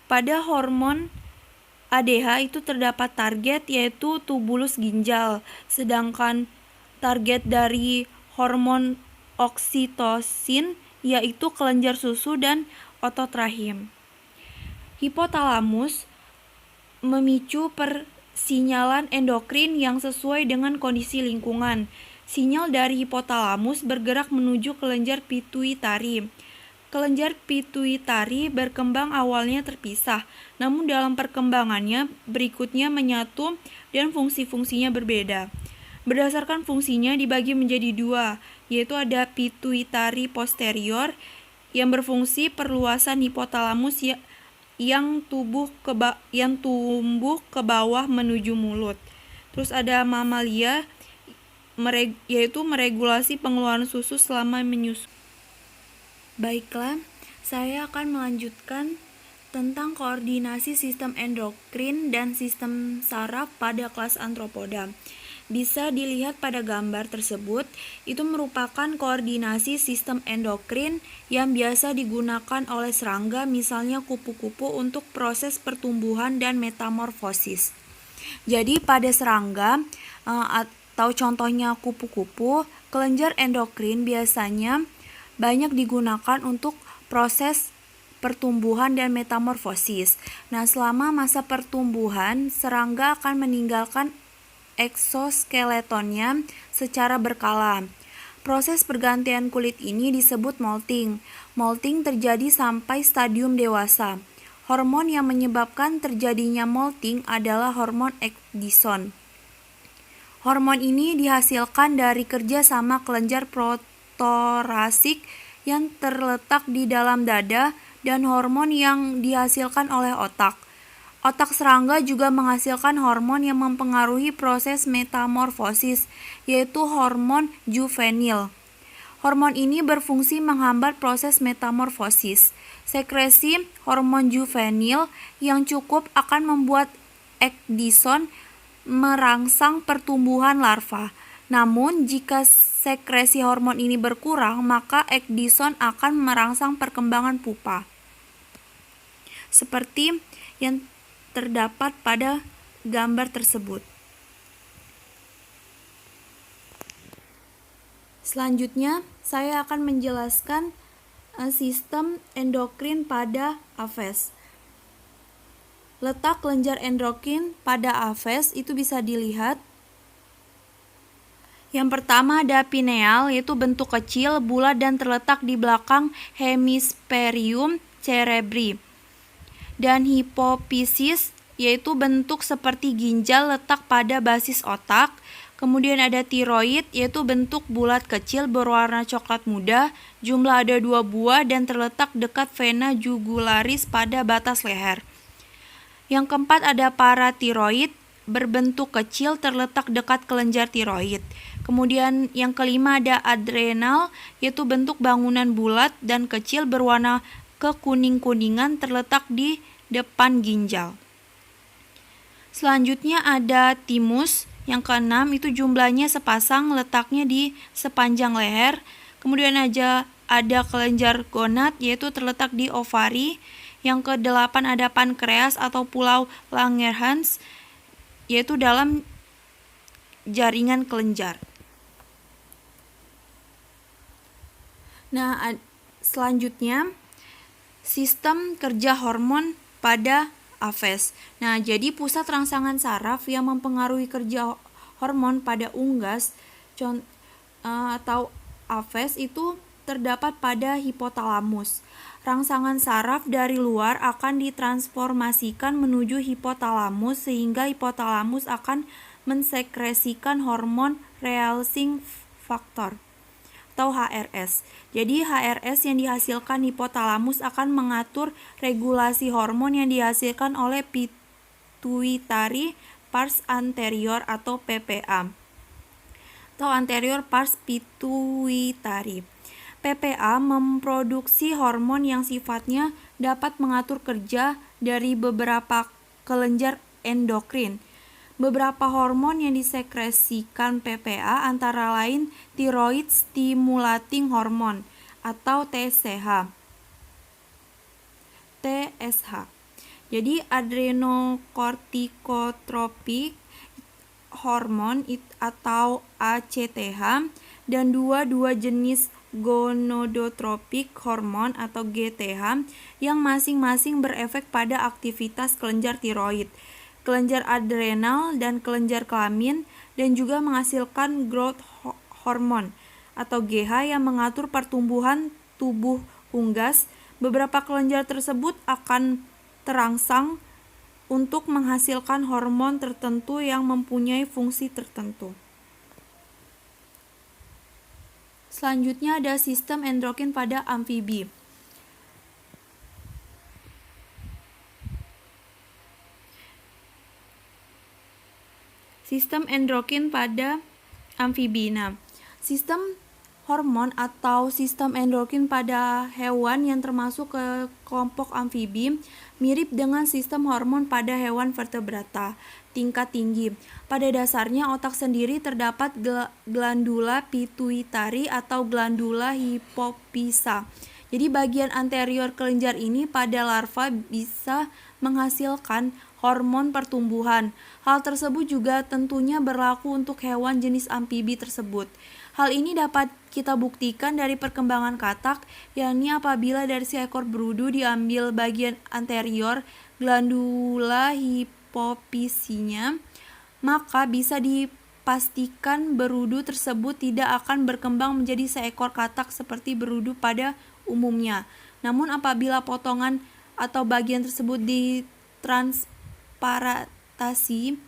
pada hormon ADH itu terdapat target, yaitu tubulus ginjal, sedangkan target dari hormon oksitosin yaitu kelenjar susu dan otot rahim. Hipotalamus memicu persinyalan endokrin yang sesuai dengan kondisi lingkungan. Sinyal dari hipotalamus bergerak menuju kelenjar pituitari. Kelenjar pituitari berkembang awalnya terpisah, namun dalam perkembangannya berikutnya menyatu dan fungsi-fungsinya berbeda. Berdasarkan fungsinya dibagi menjadi dua, yaitu ada pituitari posterior yang berfungsi perluasan hipotalamus yang tumbuh ke bawah menuju mulut. Terus ada mamalia yaitu meregulasi pengeluaran susu selama menyusui. Baiklah, saya akan melanjutkan tentang koordinasi sistem endokrin dan sistem saraf pada kelas Arthropoda. Bisa dilihat pada gambar tersebut, itu merupakan koordinasi sistem endokrin yang biasa digunakan oleh serangga, misalnya kupu-kupu untuk proses pertumbuhan dan metamorfosis. Jadi pada serangga atau contohnya kupu-kupu, kelenjar endokrin biasanya banyak digunakan untuk proses pertumbuhan dan metamorfosis. Nah, selama masa pertumbuhan, serangga akan meninggalkan eksoskeletonnya secara berkala. Proses pergantian kulit ini disebut molting. Molting terjadi sampai stadium dewasa. Hormon yang menyebabkan terjadinya molting adalah hormon ecdison. Hormon ini dihasilkan dari kerja sama kelenjar protorasik yang terletak di dalam dada dan hormon yang dihasilkan oleh otak. Otak serangga juga menghasilkan hormon yang mempengaruhi proses metamorfosis, yaitu hormon juvenil. Hormon ini berfungsi menghambat proses metamorfosis. Sekresi hormon juvenil yang cukup akan membuat ecdison merangsang pertumbuhan larva. Namun, jika sekresi hormon ini berkurang, maka ecdison akan merangsang perkembangan pupa. Seperti yang terdapat pada gambar tersebut. Selanjutnya, saya akan menjelaskan sistem endokrin pada Aves. Letak kelenjar endokrin pada Aves itu bisa dilihat. Yang pertama ada pineal, yaitu bentuk kecil, bulat dan terletak di belakang hemisferium cerebri. Dan hipofisis, yaitu bentuk seperti ginjal letak pada basis otak. Kemudian ada tiroid, yaitu bentuk bulat kecil berwarna coklat muda, jumlah ada 2 buah dan terletak dekat vena jugularis pada batas leher. Yang keempat ada paratiroid, berbentuk kecil terletak dekat kelenjar tiroid. Kemudian yang kelima ada adrenal, yaitu bentuk bangunan bulat dan kecil berwarna kekuning-kuningan terletak di depan ginjal. Selanjutnya ada timus, yang keenam itu jumlahnya sepasang, letaknya di sepanjang leher. Kemudian ada kelenjar gonad, yaitu terletak di ovari. Yang kedelapan ada pankreas atau pulau Langerhans, yaitu dalam jaringan kelenjar. Nah, selanjutnya sistem kerja hormon pada Aves. Nah, jadi pusat rangsangan saraf yang mempengaruhi kerja hormon pada unggas atau Aves itu terdapat pada hipotalamus. Rangsangan saraf dari luar akan ditransformasikan menuju hipotalamus sehingga hipotalamus akan mensekresikan hormon releasing factor atau HRS. Jadi HRS yang dihasilkan hipotalamus akan mengatur regulasi hormon yang dihasilkan oleh pituitary pars anterior atau PPA atau anterior pars pituitary. PPA memproduksi hormon yang sifatnya dapat mengatur kerja dari beberapa kelenjar endokrin. Beberapa hormon yang disekresikan PPA antara lain thyroid stimulating hormone atau TSH. Jadi adrenocorticotropic hormone atau ACTH dan dua jenis gonadotropik hormon atau GTH yang masing-masing berefek pada aktivitas kelenjar tiroid, kelenjar adrenal, dan kelenjar kelamin, dan juga menghasilkan growth hormone atau GH yang mengatur pertumbuhan tubuh unggas. Beberapa kelenjar tersebut akan terangsang untuk menghasilkan hormon tertentu yang mempunyai fungsi tertentu. Selanjutnya ada sistem endokrin pada amfibi. Sistem endokrin pada amfibi. Nah, sistem hormon atau sistem endokrin pada hewan yang termasuk ke kelompok amfibi mirip dengan sistem hormon pada hewan vertebrata tingkat tinggi. Pada dasarnya otak sendiri terdapat glandula pituitari atau glandula hipofisa. Jadi bagian anterior kelenjar ini pada larva bisa menghasilkan hormon pertumbuhan. Hal tersebut juga tentunya berlaku untuk hewan jenis amfibi tersebut. Hal ini dapat kita buktikan dari perkembangan katak, yakni apabila dari seekor berudu diambil bagian anterior glandula hipofisinya, maka bisa dipastikan berudu tersebut tidak akan berkembang menjadi seekor katak seperti berudu pada umumnya. Namun apabila potongan atau bagian tersebut ditransplantasikan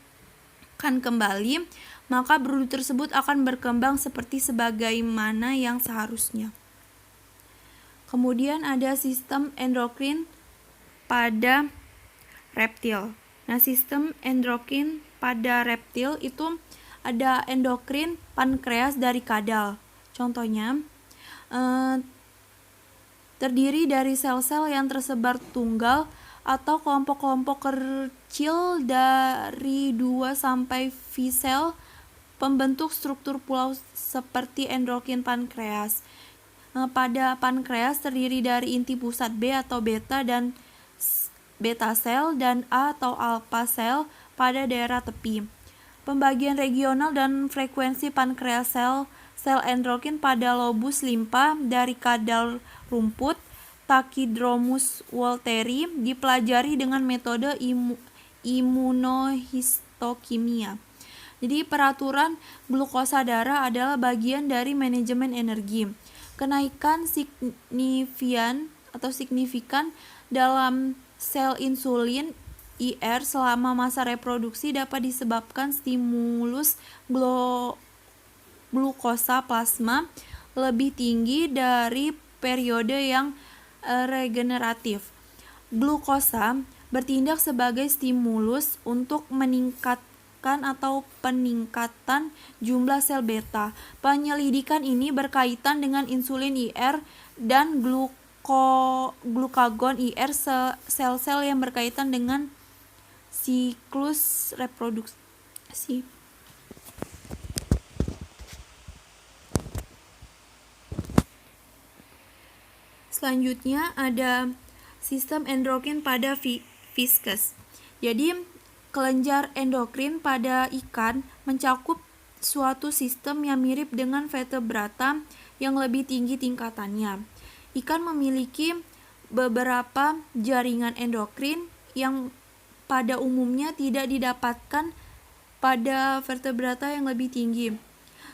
kembali, maka berudu tersebut akan berkembang seperti sebagaimana yang seharusnya. Kemudian ada sistem endokrin pada reptil. Nah, sistem endokrin pada reptil itu ada endokrin pankreas dari kadal. Contohnya, terdiri dari sel-sel yang tersebar tunggal atau kelompok-kelompok kecil dari 2-5 sel pembentuk struktur pulau seperti endokrin pankreas. Pada pankreas terdiri dari inti pusat B atau beta dan beta sel dan A atau alpha sel pada daerah tepi. Pembagian regional dan frekuensi pankreas sel endokrin pada lobus limpa dari kadal rumput Tachyndromus walteri dipelajari dengan metode imunohistokimia. Jadi peraturan glukosa darah adalah bagian dari manajemen energi. Kenaikan signifikan dalam sel insulin IR selama masa reproduksi dapat disebabkan stimulus glukosa plasma lebih tinggi dari periode yang regeneratif. Glukosa bertindak sebagai stimulus untuk peningkatan jumlah sel beta. Penyelidikan ini berkaitan dengan insulin IR dan glukagon IR, sel-sel yang berkaitan dengan siklus reproduksi. Selanjutnya ada sistem endokrin pada fiskus. Jadi kelenjar endokrin pada ikan mencakup suatu sistem yang mirip dengan vertebrata yang lebih tinggi tingkatannya. Ikan memiliki beberapa jaringan endokrin yang pada umumnya tidak didapatkan pada vertebrata yang lebih tinggi.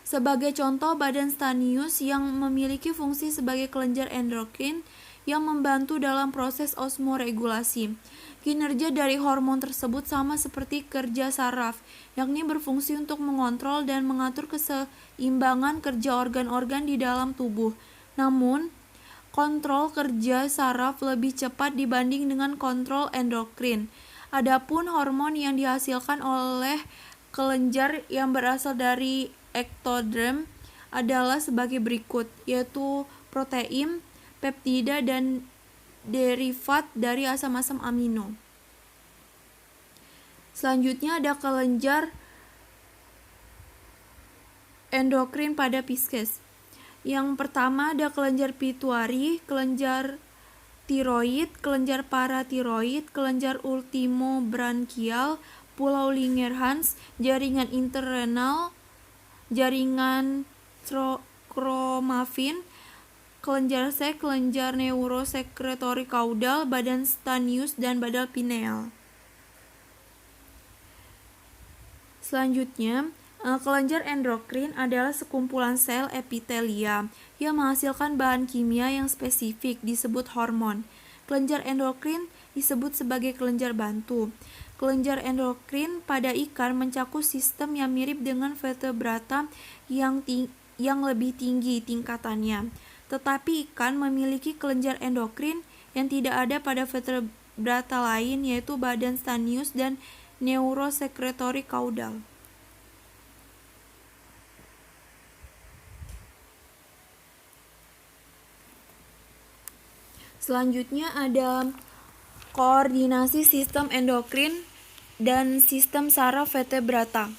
Sebagai contoh, badan stanius yang memiliki fungsi sebagai kelenjar endokrin yang membantu dalam proses osmoregulasi. Kinerja dari hormon tersebut sama seperti kerja saraf, yakni berfungsi untuk mengontrol dan mengatur keseimbangan kerja organ-organ di dalam tubuh. Namun, kontrol kerja saraf lebih cepat dibanding dengan kontrol endokrin. Adapun hormon yang dihasilkan oleh kelenjar yang berasal dari ektoderm adalah sebagai berikut, yaitu protein, peptida, dan derivat dari asam-asam amino. Selanjutnya ada kelenjar endokrin pada fiskus. Yang pertama ada kelenjar pituitari, kelenjar tiroid, kelenjar paratiroid, kelenjar ultimobranchial, pulau Langerhans, jaringan internal, jaringan kromafin, kelenjar sek, kelenjar neurosekretory kaudal, badan stanius, dan badan pineal. Selanjutnya, kelenjar endokrin adalah sekumpulan sel epitelia yang menghasilkan bahan kimia yang spesifik disebut hormon. Kelenjar endokrin disebut sebagai kelenjar bantu. Kelenjar endokrin pada ikan mencakup sistem yang mirip dengan vertebrata yang lebih tinggi tingkatannya. Tetapi ikan memiliki kelenjar endokrin yang tidak ada pada vertebrata lain, yaitu badan stanius dan neurosekretory kaudal. Selanjutnya ada koordinasi sistem endokrin dan sistem saraf vertebrata.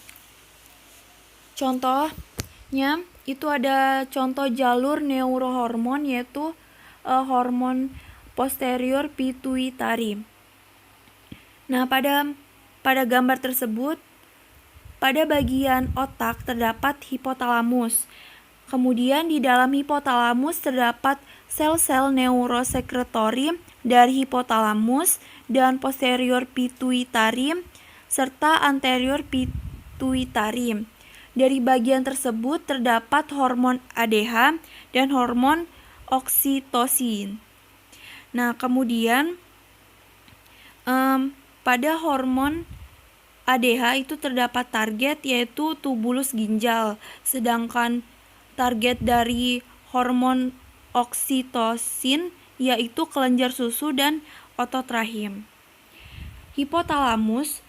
Contohnya itu ada contoh jalur neurohormon, yaitu hormon posterior pituitary. Nah, pada gambar tersebut, pada bagian otak terdapat hipotalamus. Kemudian di dalam hipotalamus terdapat sel-sel neurosekretory dari hipotalamus dan posterior pituitary serta anterior pituitary. Dari bagian tersebut terdapat hormon ADH dan hormon oksitosin. Nah, kemudian pada hormon ADH itu terdapat target, yaitu tubulus ginjal, sedangkan target dari hormon oksitosin yaitu kelenjar susu dan otot rahim. Hipotalamus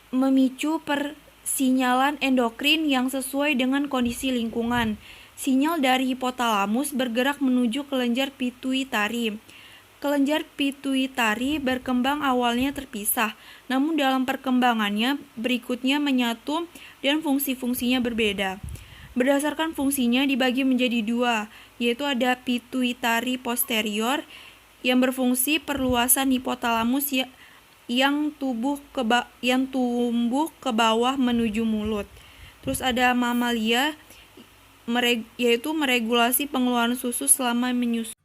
memicu persinyalan endokrin yang sesuai dengan kondisi lingkungan. Sinyal dari hipotalamus bergerak menuju kelenjar pituitary. Kelenjar pituitary berkembang awalnya terpisah, namun dalam perkembangannya berikutnya menyatu dan fungsi-fungsinya berbeda. Berdasarkan fungsinya dibagi menjadi dua, yaitu ada pituitary posterior yang berfungsi perluasan hipotalamus yang tumbuh ke bawah menuju mulut. Terus ada mamalia yaitu meregulasi pengeluaran susu selama menyusui.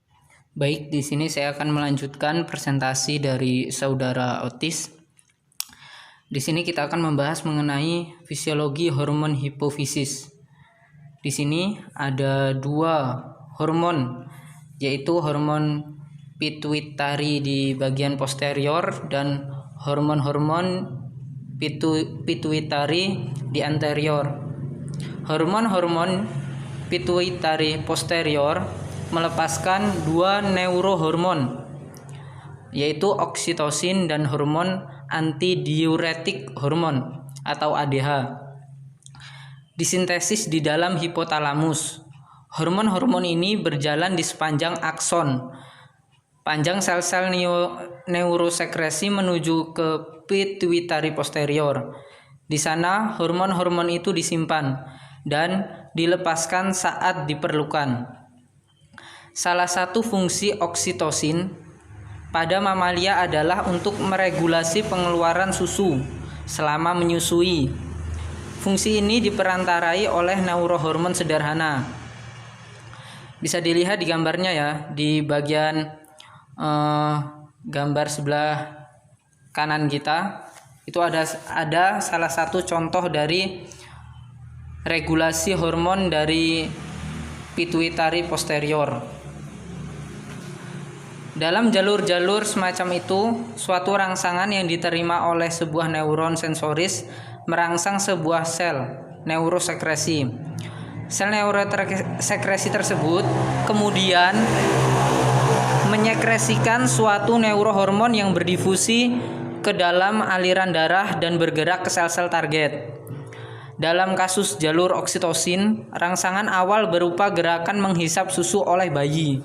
Baik, di sini saya akan melanjutkan presentasi dari saudara Otis. Di sini kita akan membahas mengenai fisiologi hormon hipofisis. Di sini ada dua hormon, yaitu hormon pituitary di bagian posterior dan hormon-hormon pituitary di anterior. Hormon-hormon pituitary posterior melepaskan dua neurohormon, yaitu oksitosin dan hormon antidiuretik hormon atau ADH. Disintesis di dalam hipotalamus. Hormon-hormon ini berjalan di sepanjang akson, panjang sel-sel neurosekresi menuju ke pituitary posterior. Di sana hormon-hormon itu disimpan dan dilepaskan saat diperlukan. Salah satu fungsi oksitosin pada mamalia adalah untuk meregulasi pengeluaran susu selama menyusui. Fungsi ini diperantarai oleh neurohormon sederhana. Bisa dilihat di gambarnya ya, di bagian gambar sebelah kanan kita itu ada salah satu contoh dari regulasi hormon dari pituitary posterior. Dalam jalur-jalur semacam itu, suatu rangsangan yang diterima oleh sebuah neuron sensoris merangsang sebuah sel neurosekresi. Sel neurosekresi tersebut kemudian menyekresikan suatu neurohormon yang berdifusi ke dalam aliran darah dan bergerak ke sel-sel target. Dalam kasus jalur oksitosin, rangsangan awal berupa gerakan menghisap susu oleh bayi.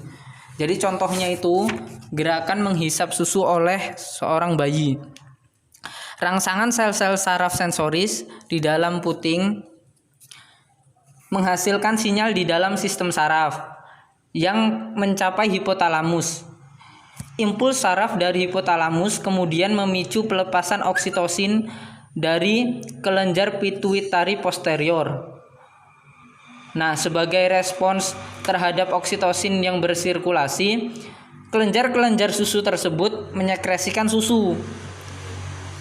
Jadi contohnya itu gerakan menghisap susu oleh seorang bayi. Rangsangan sel-sel saraf sensoris di dalam puting menghasilkan sinyal di dalam sistem saraf yang mencapai hipotalamus. Impuls saraf dari hipotalamus kemudian memicu pelepasan oksitosin dari kelenjar pituitary posterior. Nah, sebagai respons terhadap oksitosin yang bersirkulasi, kelenjar-kelenjar susu tersebut menyekresikan susu.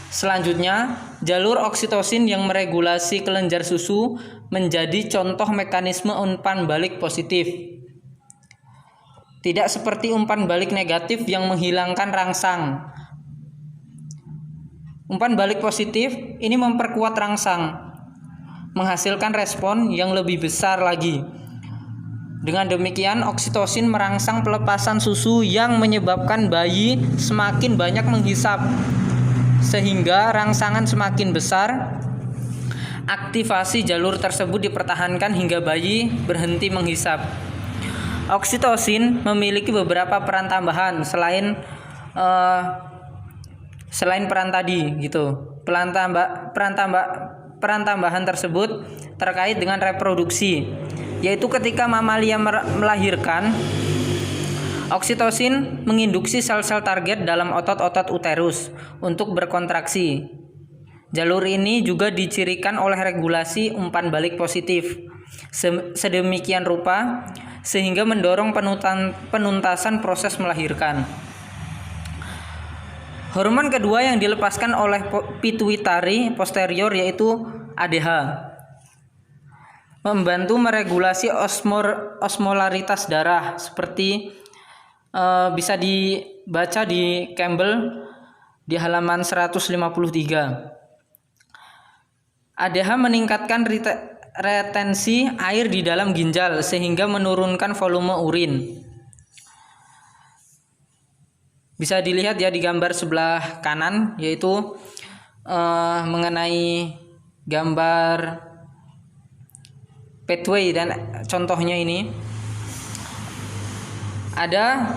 Selanjutnya, jalur oksitosin yang meregulasi kelenjar susu menjadi contoh mekanisme umpan balik positif. Tidak seperti umpan balik negatif yang menghilangkan rangsang. Umpan balik positif ini memperkuat rangsang, menghasilkan respon yang lebih besar lagi. Dengan demikian, oksitosin merangsang pelepasan susu yang menyebabkan bayi semakin banyak menghisap, sehingga rangsangan semakin besar. Aktivasi jalur tersebut dipertahankan hingga bayi berhenti menghisap. Oksitosin memiliki beberapa peran tambahan selain peran tadi gitu. Peran tambahan tersebut terkait dengan reproduksi, yaitu ketika mamalia melahirkan, oksitosin menginduksi sel-sel target dalam otot-otot uterus untuk berkontraksi. Jalur ini juga dicirikan oleh regulasi umpan balik positif sedemikian rupa sehingga mendorong penuntasan proses melahirkan. Hormon kedua yang dilepaskan oleh pituitari posterior yaitu ADH, membantu meregulasi osmolaritas darah seperti bisa dibaca di Campbell di halaman 153. ADH meningkatkan retensi air di dalam ginjal sehingga menurunkan volume urin. Bisa dilihat ya di gambar sebelah kanan, yaitu mengenai gambar pathway dan contohnya ini. Ada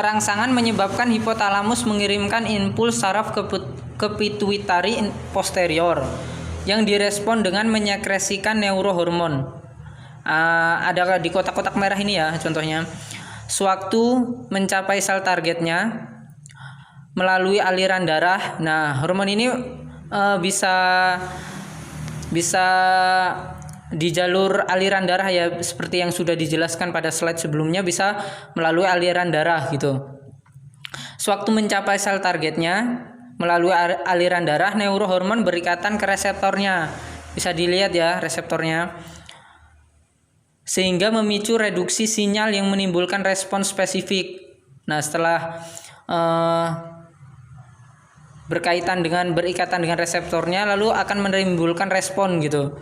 rangsangan menyebabkan hipotalamus mengirimkan impuls saraf ke pituitari posterior yang direspon dengan menyekresikan neurohormon. Ada di kotak-kotak merah ini ya contohnya. Sewaktu mencapai sel targetnya melalui aliran darah. Nah, hormon ini bisa di jalur aliran darah ya, seperti yang sudah dijelaskan pada slide sebelumnya, bisa melalui aliran darah gitu. Sewaktu mencapai sel targetnya melalui aliran darah, neurohormon berikatan ke reseptornya. Bisa dilihat ya reseptornya. Sehingga memicu reduksi sinyal yang menimbulkan respon spesifik. Nah, setelah berikatan dengan reseptornya, lalu akan menimbulkan respon gitu.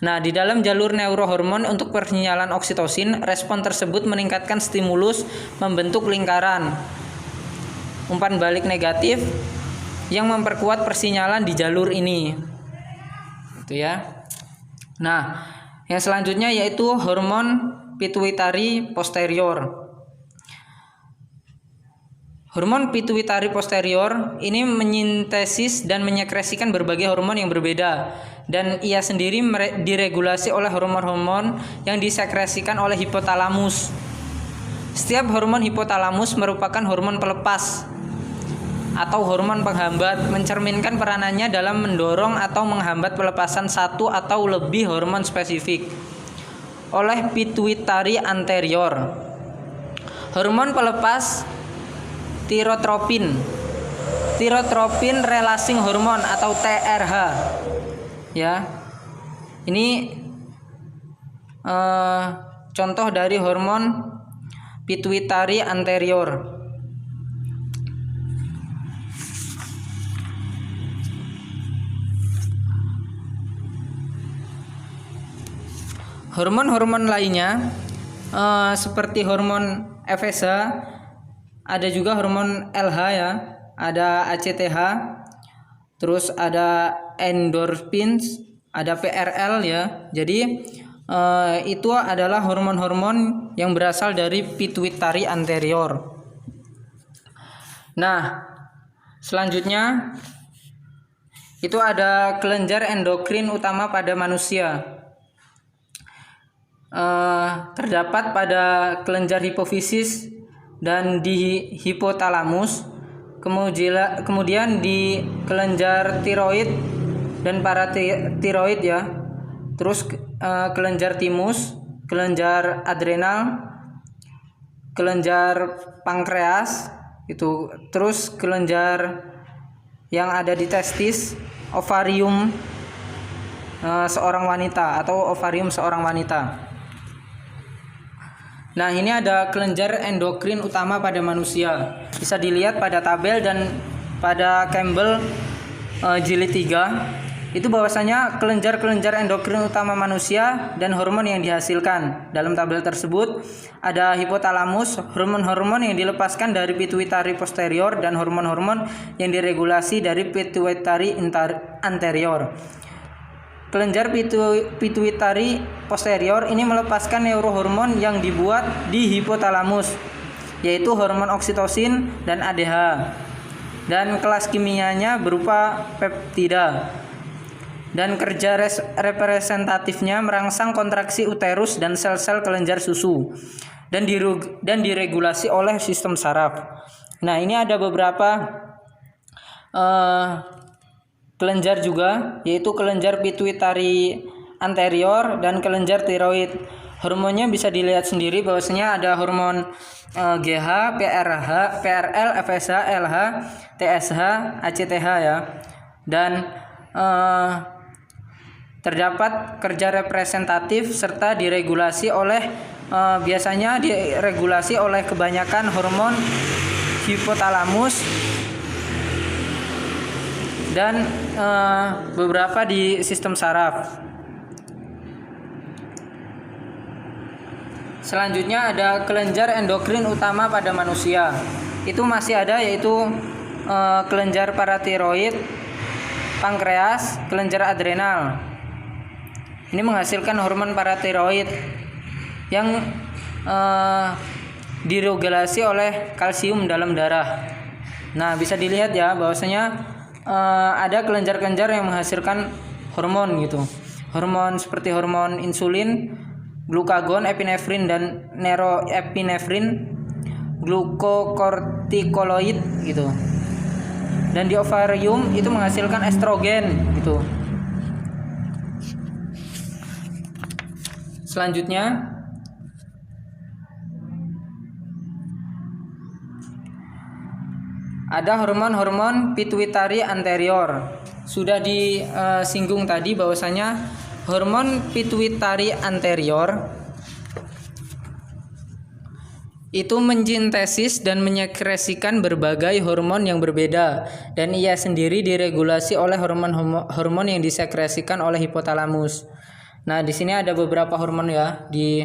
Nah, di dalam jalur neurohormon untuk persinyalan oksitosin, respon tersebut meningkatkan stimulus membentuk lingkaran umpan balik negatif yang memperkuat persinyalan di jalur ini. Gitu ya. Nah, yang selanjutnya yaitu hormon pituitari posterior. Hormon pituitari posterior ini menyintesis dan menyekresikan berbagai hormon yang berbeda, dan ia sendiri diregulasi oleh hormon-hormon yang disekresikan oleh hipotalamus. Setiap hormon hipotalamus merupakan hormon pelepas atau hormon penghambat, mencerminkan peranannya dalam mendorong atau menghambat pelepasan satu atau lebih hormon spesifik oleh pituitari anterior. Hormon pelepas tirotropin releasing hormone atau TRH ya. Ini contoh dari hormon pituitari anterior. Hormon-hormon lainnya seperti hormon FSH, ada juga hormon LH ya, ada ACTH, terus ada endorphins, ada PRL ya. Jadi itu adalah hormon-hormon yang berasal dari pituitari anterior. Nah, selanjutnya itu ada kelenjar endokrin utama pada manusia. Terdapat pada kelenjar hipofisis dan di hipotalamus, kemudian di kelenjar tiroid dan paratiroid ya. Terus kelenjar timus, kelenjar adrenal, kelenjar pankreas itu, terus kelenjar yang ada di testis, ovarium seorang wanita atau ovarium seorang wanita. Nah, ini ada kelenjar endokrin utama pada manusia. Bisa dilihat pada tabel dan pada Campbell jilid 3. Itu bahwasanya kelenjar-kelenjar endokrin utama manusia dan hormon yang dihasilkan. Dalam tabel tersebut ada hipotalamus, hormon-hormon yang dilepaskan dari pituitari posterior, dan hormon-hormon yang diregulasi dari pituitari anterior. Kelenjar pituitari posterior ini melepaskan neurohormon yang dibuat di hipotalamus, yaitu hormon oksitosin dan ADH, dan kelas kimianya berupa peptida. Dan kerja representatifnya merangsang kontraksi uterus dan sel-sel kelenjar susu, dan diregulasi oleh sistem saraf. Nah, ini ada beberapa kelenjar juga, yaitu kelenjar pituitari anterior dan kelenjar tiroid. Hormonnya bisa dilihat sendiri bahwasanya ada hormon GH, PRH, PRL, FSH, LH, TSH, ACTH ya. Dan terdapat kerja representatif serta diregulasi oleh biasanya diregulasi oleh kebanyakan hormon hipotalamus dan beberapa di sistem saraf. Selanjutnya ada kelenjar endokrin utama pada manusia. Itu masih ada, yaitu kelenjar paratiroid, pankreas, kelenjar adrenal. Ini menghasilkan hormon paratiroid yang diregulasi oleh kalsium dalam darah. Nah, bisa dilihat ya bahwasanya ada kelenjar-kelenjar yang menghasilkan hormon gitu. Hormon seperti hormon insulin, glukagon, epinefrin dan neuroepinefrin, glukokortikoid gitu. Dan di ovarium itu menghasilkan estrogen gitu. Selanjutnya ada hormon-hormon pituitari anterior. Sudah disinggung tadi bahwasanya hormon pituitari anterior itu mensintesis dan menyekresikan berbagai hormon yang berbeda, dan ia sendiri diregulasi oleh hormon yang disekresikan oleh hipotalamus. Nah, di sini ada beberapa hormon ya di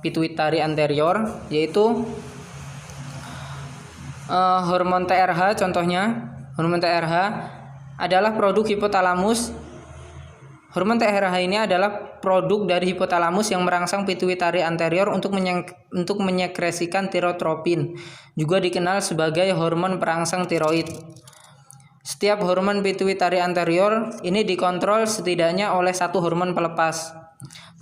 pituitari anterior, yaitu hormon TRH. Contohnya, hormon TRH adalah produk hipotalamus. Hormon TRH ini adalah produk dari hipotalamus yang merangsang pituitari anterior untuk menyekresikan tirotropin, juga dikenal sebagai hormon perangsang tiroid. Setiap hormon pituitari anterior ini dikontrol setidaknya oleh satu hormon pelepas.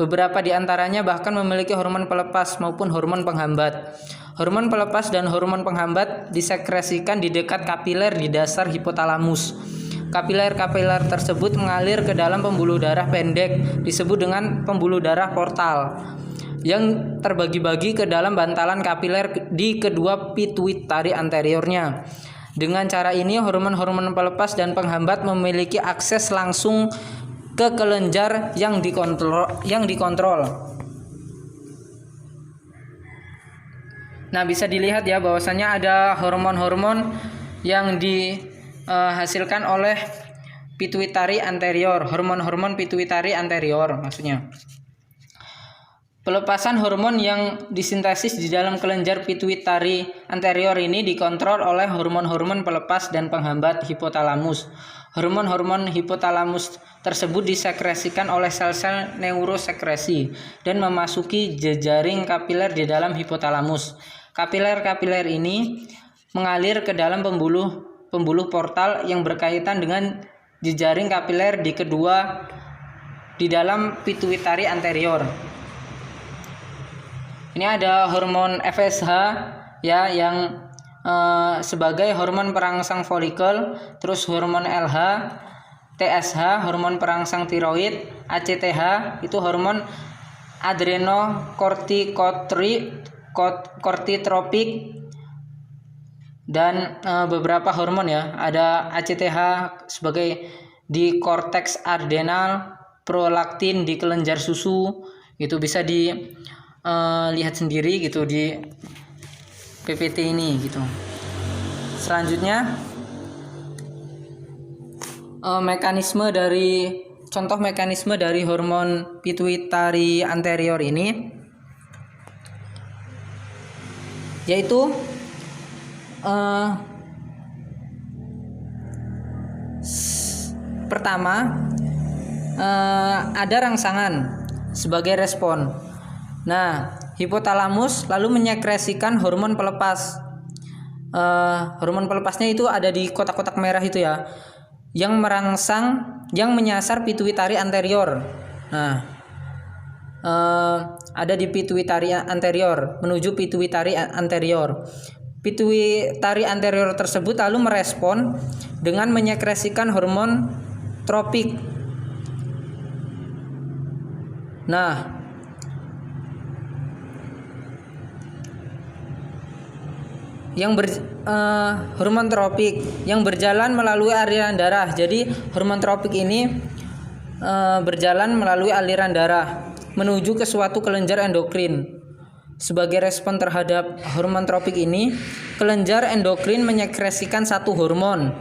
Beberapa di antaranya bahkan memiliki hormon pelepas maupun hormon penghambat. Hormon pelepas dan hormon penghambat disekresikan di dekat kapiler di dasar hipotalamus. Kapiler-kapiler tersebut mengalir ke dalam pembuluh darah pendek, disebut dengan pembuluh darah portal, yang terbagi-bagi ke dalam bantalan kapiler di kedua pituitari anteriornya. Dengan cara ini, hormon-hormon pelepas dan penghambat memiliki akses langsung ke kelenjar yang dikontrol. Nah, bisa dilihat ya bahwasanya ada hormon-hormon yang dihasilkan oleh pituitari anterior, hormon-hormon pituitari anterior maksudnya. Pelepasan hormon yang disintesis di dalam kelenjar pituitari anterior ini dikontrol oleh hormon-hormon pelepas dan penghambat hipotalamus. Hormon-hormon hipotalamus tersebut disekresikan oleh sel-sel neurosekresi dan memasuki jejaring kapiler di dalam hipotalamus. Kapiler-kapiler ini mengalir ke dalam pembuluh portal yang berkaitan dengan jejaring kapiler di dalam pituitari anterior. Ini ada hormon FSH ya yang sebagai hormon perangsang folikel, terus hormon LH TSH hormon perangsang tiroid, ACTH itu hormon adrenokortikotropik, dan beberapa hormon ya. Ada ACTH sebagai di korteks adrenal, prolaktin di kelenjar susu. Itu bisa dilihat sendiri gitu di PPT ini gitu. Selanjutnya contoh mekanisme dari hormon pituitari anterior ini yaitu pertama ada rangsangan sebagai respon. Nah, hipotalamus lalu menyekresikan hormon pelepas. Hormon pelepasnya itu ada di kotak-kotak merah itu ya, yang menyasar pituitari anterior. Nah, ada di pituitari anterior menuju pituitari anterior. Pituitari anterior tersebut lalu merespon dengan menyekresikan hormon tropik. Nah, hormon tropik yang berjalan melalui aliran darah. Jadi hormon tropik ini berjalan melalui aliran darah menuju ke suatu kelenjar endokrin. Sebagai respon terhadap hormon tropik ini, kelenjar endokrin menyekresikan satu hormon.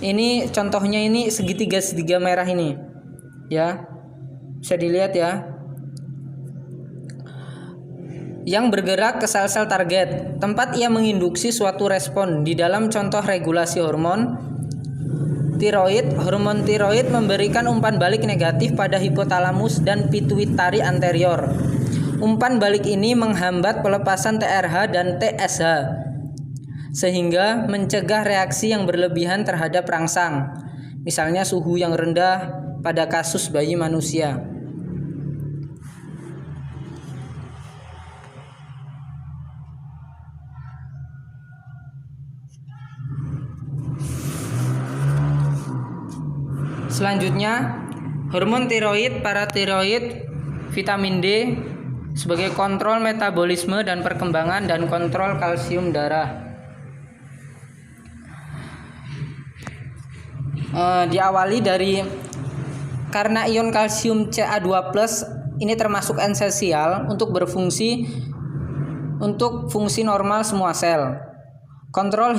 Ini contohnya ini segitiga merah ini. Ya. Bisa dilihat ya. Yang bergerak ke sel-sel target, tempat ia menginduksi suatu respon. Di dalam contoh regulasi hormon tiroid memberikan umpan balik negatif pada hipotalamus dan pituitari anterior. Umpan balik ini menghambat pelepasan TRH dan TSH, sehingga mencegah reaksi yang berlebihan terhadap rangsang, misalnya suhu yang rendah pada kasus bayi manusia. Selanjutnya, hormon tiroid, paratiroid, vitamin D sebagai kontrol metabolisme dan perkembangan dan kontrol kalsium darah. Diawali dari karena ion kalsium Ca2+ ini termasuk esensial untuk fungsi normal semua sel. Kontrol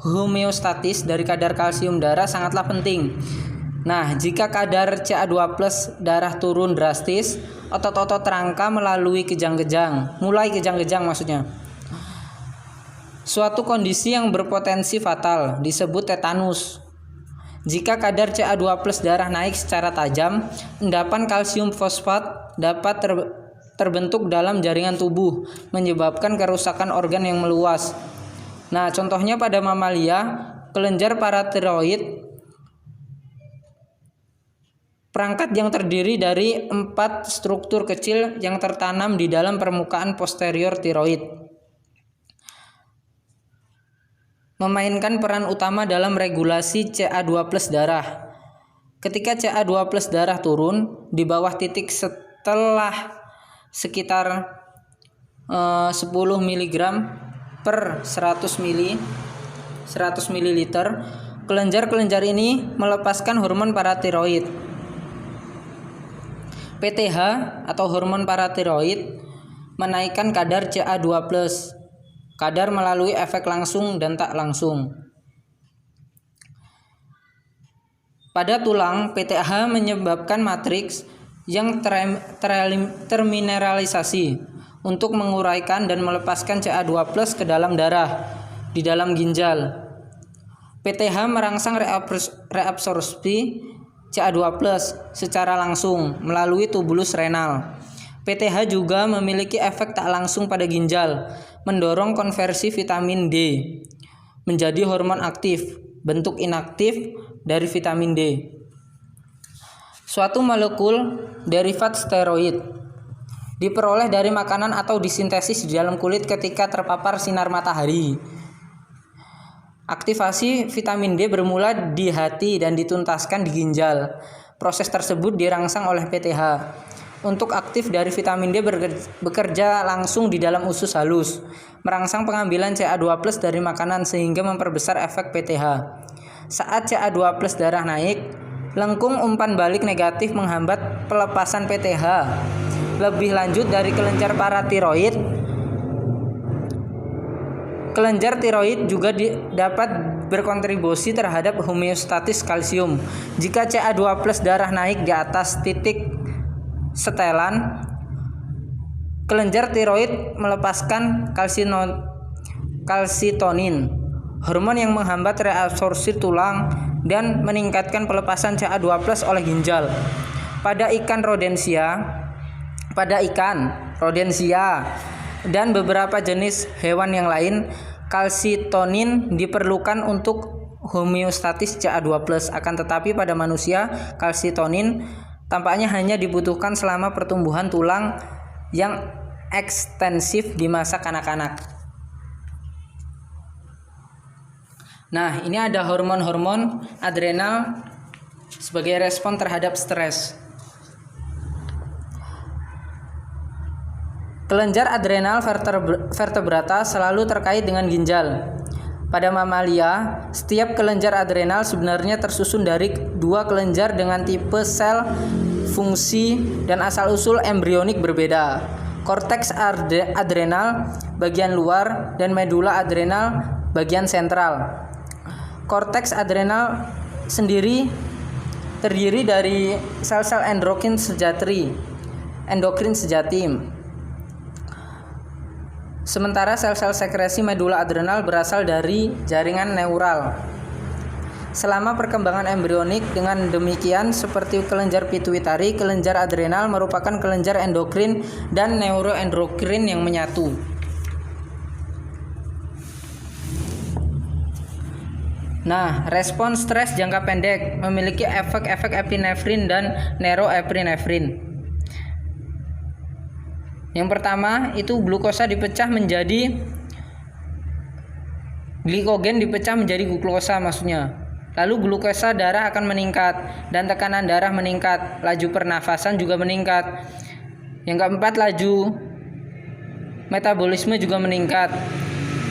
homeostatis dari kadar kalsium darah sangatlah penting. Nah, jika kadar Ca2+ darah turun drastis, otot-otot rangka mulai kejang-kejang maksudnya. Suatu kondisi yang berpotensi fatal disebut tetanus. Jika kadar Ca2+ darah naik secara tajam, endapan kalsium fosfat dapat terbentuk dalam jaringan tubuh, menyebabkan kerusakan organ yang meluas. Nah, contohnya pada mamalia, kelenjar paratiroid, perangkat yang terdiri dari 4 struktur kecil yang tertanam di dalam permukaan posterior tiroid, memainkan peran utama dalam regulasi Ca2+ darah. Ketika Ca2+ darah turun di bawah titik setelah sekitar 10 mg per 100 ml, kelenjar-kelenjar ini melepaskan hormon paratiroid. PTH atau hormon paratiroid menaikkan kadar Ca2+, kadar melalui efek langsung dan tak langsung. Pada tulang, PTH menyebabkan matriks yang termineralisasi untuk menguraikan dan melepaskan Ca2+ ke dalam darah di dalam ginjal. PTH merangsang reabsorpsi Ca2+ secara langsung melalui tubulus renal. PTH juga memiliki efek tak langsung pada ginjal, mendorong konversi vitamin D menjadi hormon aktif, bentuk inaktif dari vitamin D. Suatu molekul derivat steroid diperoleh dari makanan atau disintesis di dalam kulit ketika terpapar sinar matahari. Aktivasi vitamin D bermula di hati dan dituntaskan di ginjal. Proses tersebut dirangsang oleh PTH. Untuk aktif dari vitamin D bekerja langsung di dalam usus halus, merangsang pengambilan Ca2+ dari makanan sehingga memperbesar efek PTH. Saat Ca2+ darah naik, lengkung umpan balik negatif menghambat pelepasan PTH. Lebih lanjut dari kelenjar paratiroid, kelenjar tiroid juga dapat berkontribusi terhadap homeostatis kalsium. Jika Ca2+ darah naik di atas titik setelan, kelenjar tiroid melepaskan kalsitonin, hormon yang menghambat reabsorpsi tulang dan meningkatkan pelepasan Ca2+ oleh ginjal. Pada ikan rodensia dan beberapa jenis hewan yang lain, kalsitonin diperlukan untuk homeostatis Ca2+. Akan tetapi pada manusia, kalsitonin tampaknya hanya dibutuhkan selama pertumbuhan tulang yang ekstensif di masa kanak-kanak. Nah, ini ada hormon-hormon adrenal sebagai respon terhadap stres. Kelenjar adrenal vertebrata selalu terkait dengan ginjal. Pada mamalia, setiap kelenjar adrenal sebenarnya tersusun dari dua kelenjar dengan tipe sel, fungsi, dan asal-usul embrionik berbeda. Korteks adrenal bagian luar dan medula adrenal bagian sentral. Korteks adrenal sendiri terdiri dari sel-sel endokrin sejati. Sementara sel-sel sekresi medula adrenal berasal dari jaringan neural. Selama perkembangan embrionik, dengan demikian seperti kelenjar pituitari, kelenjar adrenal merupakan kelenjar endokrin dan neuroendokrin yang menyatu. Nah, respon stres jangka pendek memiliki efek-efek epinefrin dan neuroepinefrin. Yang pertama itu glikogen dipecah menjadi glukosa maksudnya. Lalu glukosa darah akan meningkat dan tekanan darah meningkat, laju pernafasan juga meningkat. Yang keempat, laju metabolisme juga meningkat.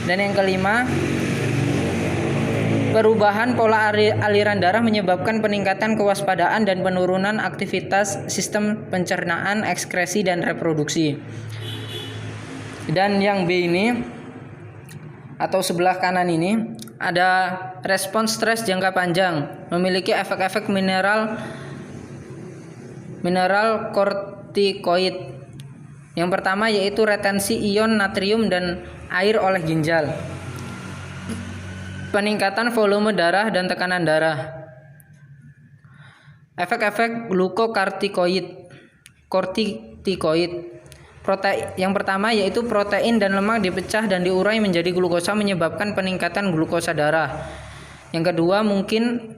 Dan yang kelima, perubahan pola aliran darah menyebabkan peningkatan kewaspadaan dan penurunan aktivitas sistem pencernaan, ekskresi, dan reproduksi. Dan yang B ini atau sebelah kanan ini ada respon stres jangka panjang, memiliki efek-efek mineral kortikoid. Yang pertama yaitu retensi ion natrium dan air oleh ginjal, peningkatan volume darah dan tekanan darah. Efek-efek glukokortikoid. Yang pertama yaitu protein dan lemak dipecah dan diurai menjadi glukosa, menyebabkan peningkatan glukosa darah. Yang kedua mungkin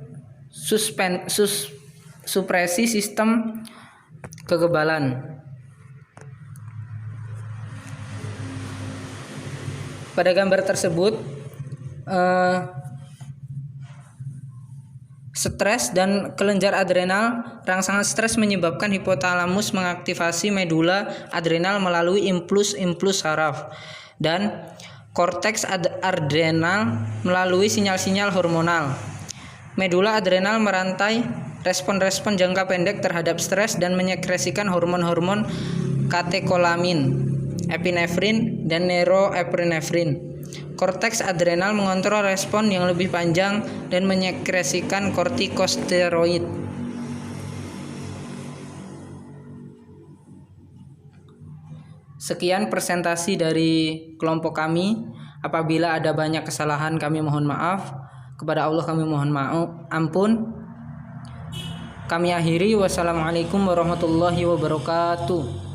supresi sistem kekebalan. Pada gambar tersebut stres dan kelenjar adrenal, rangsangan stres menyebabkan hipotalamus mengaktifasi medula adrenal melalui impuls saraf, dan korteks adrenal melalui sinyal-sinyal hormonal. Medula adrenal merantai respon-respon jangka pendek terhadap stres dan menyekresikan hormon-hormon katekolamin, epinefrin, dan neuroepinefrin. Korteks adrenal mengontrol respon yang lebih panjang dan menyekresikan kortikosteroid. Sekian presentasi dari kelompok kami. Apabila ada banyak kesalahan kami mohon maaf. Kepada Allah kami mohon ampun. Kami akhiri. Wassalamualaikum warahmatullahi wabarakatuh.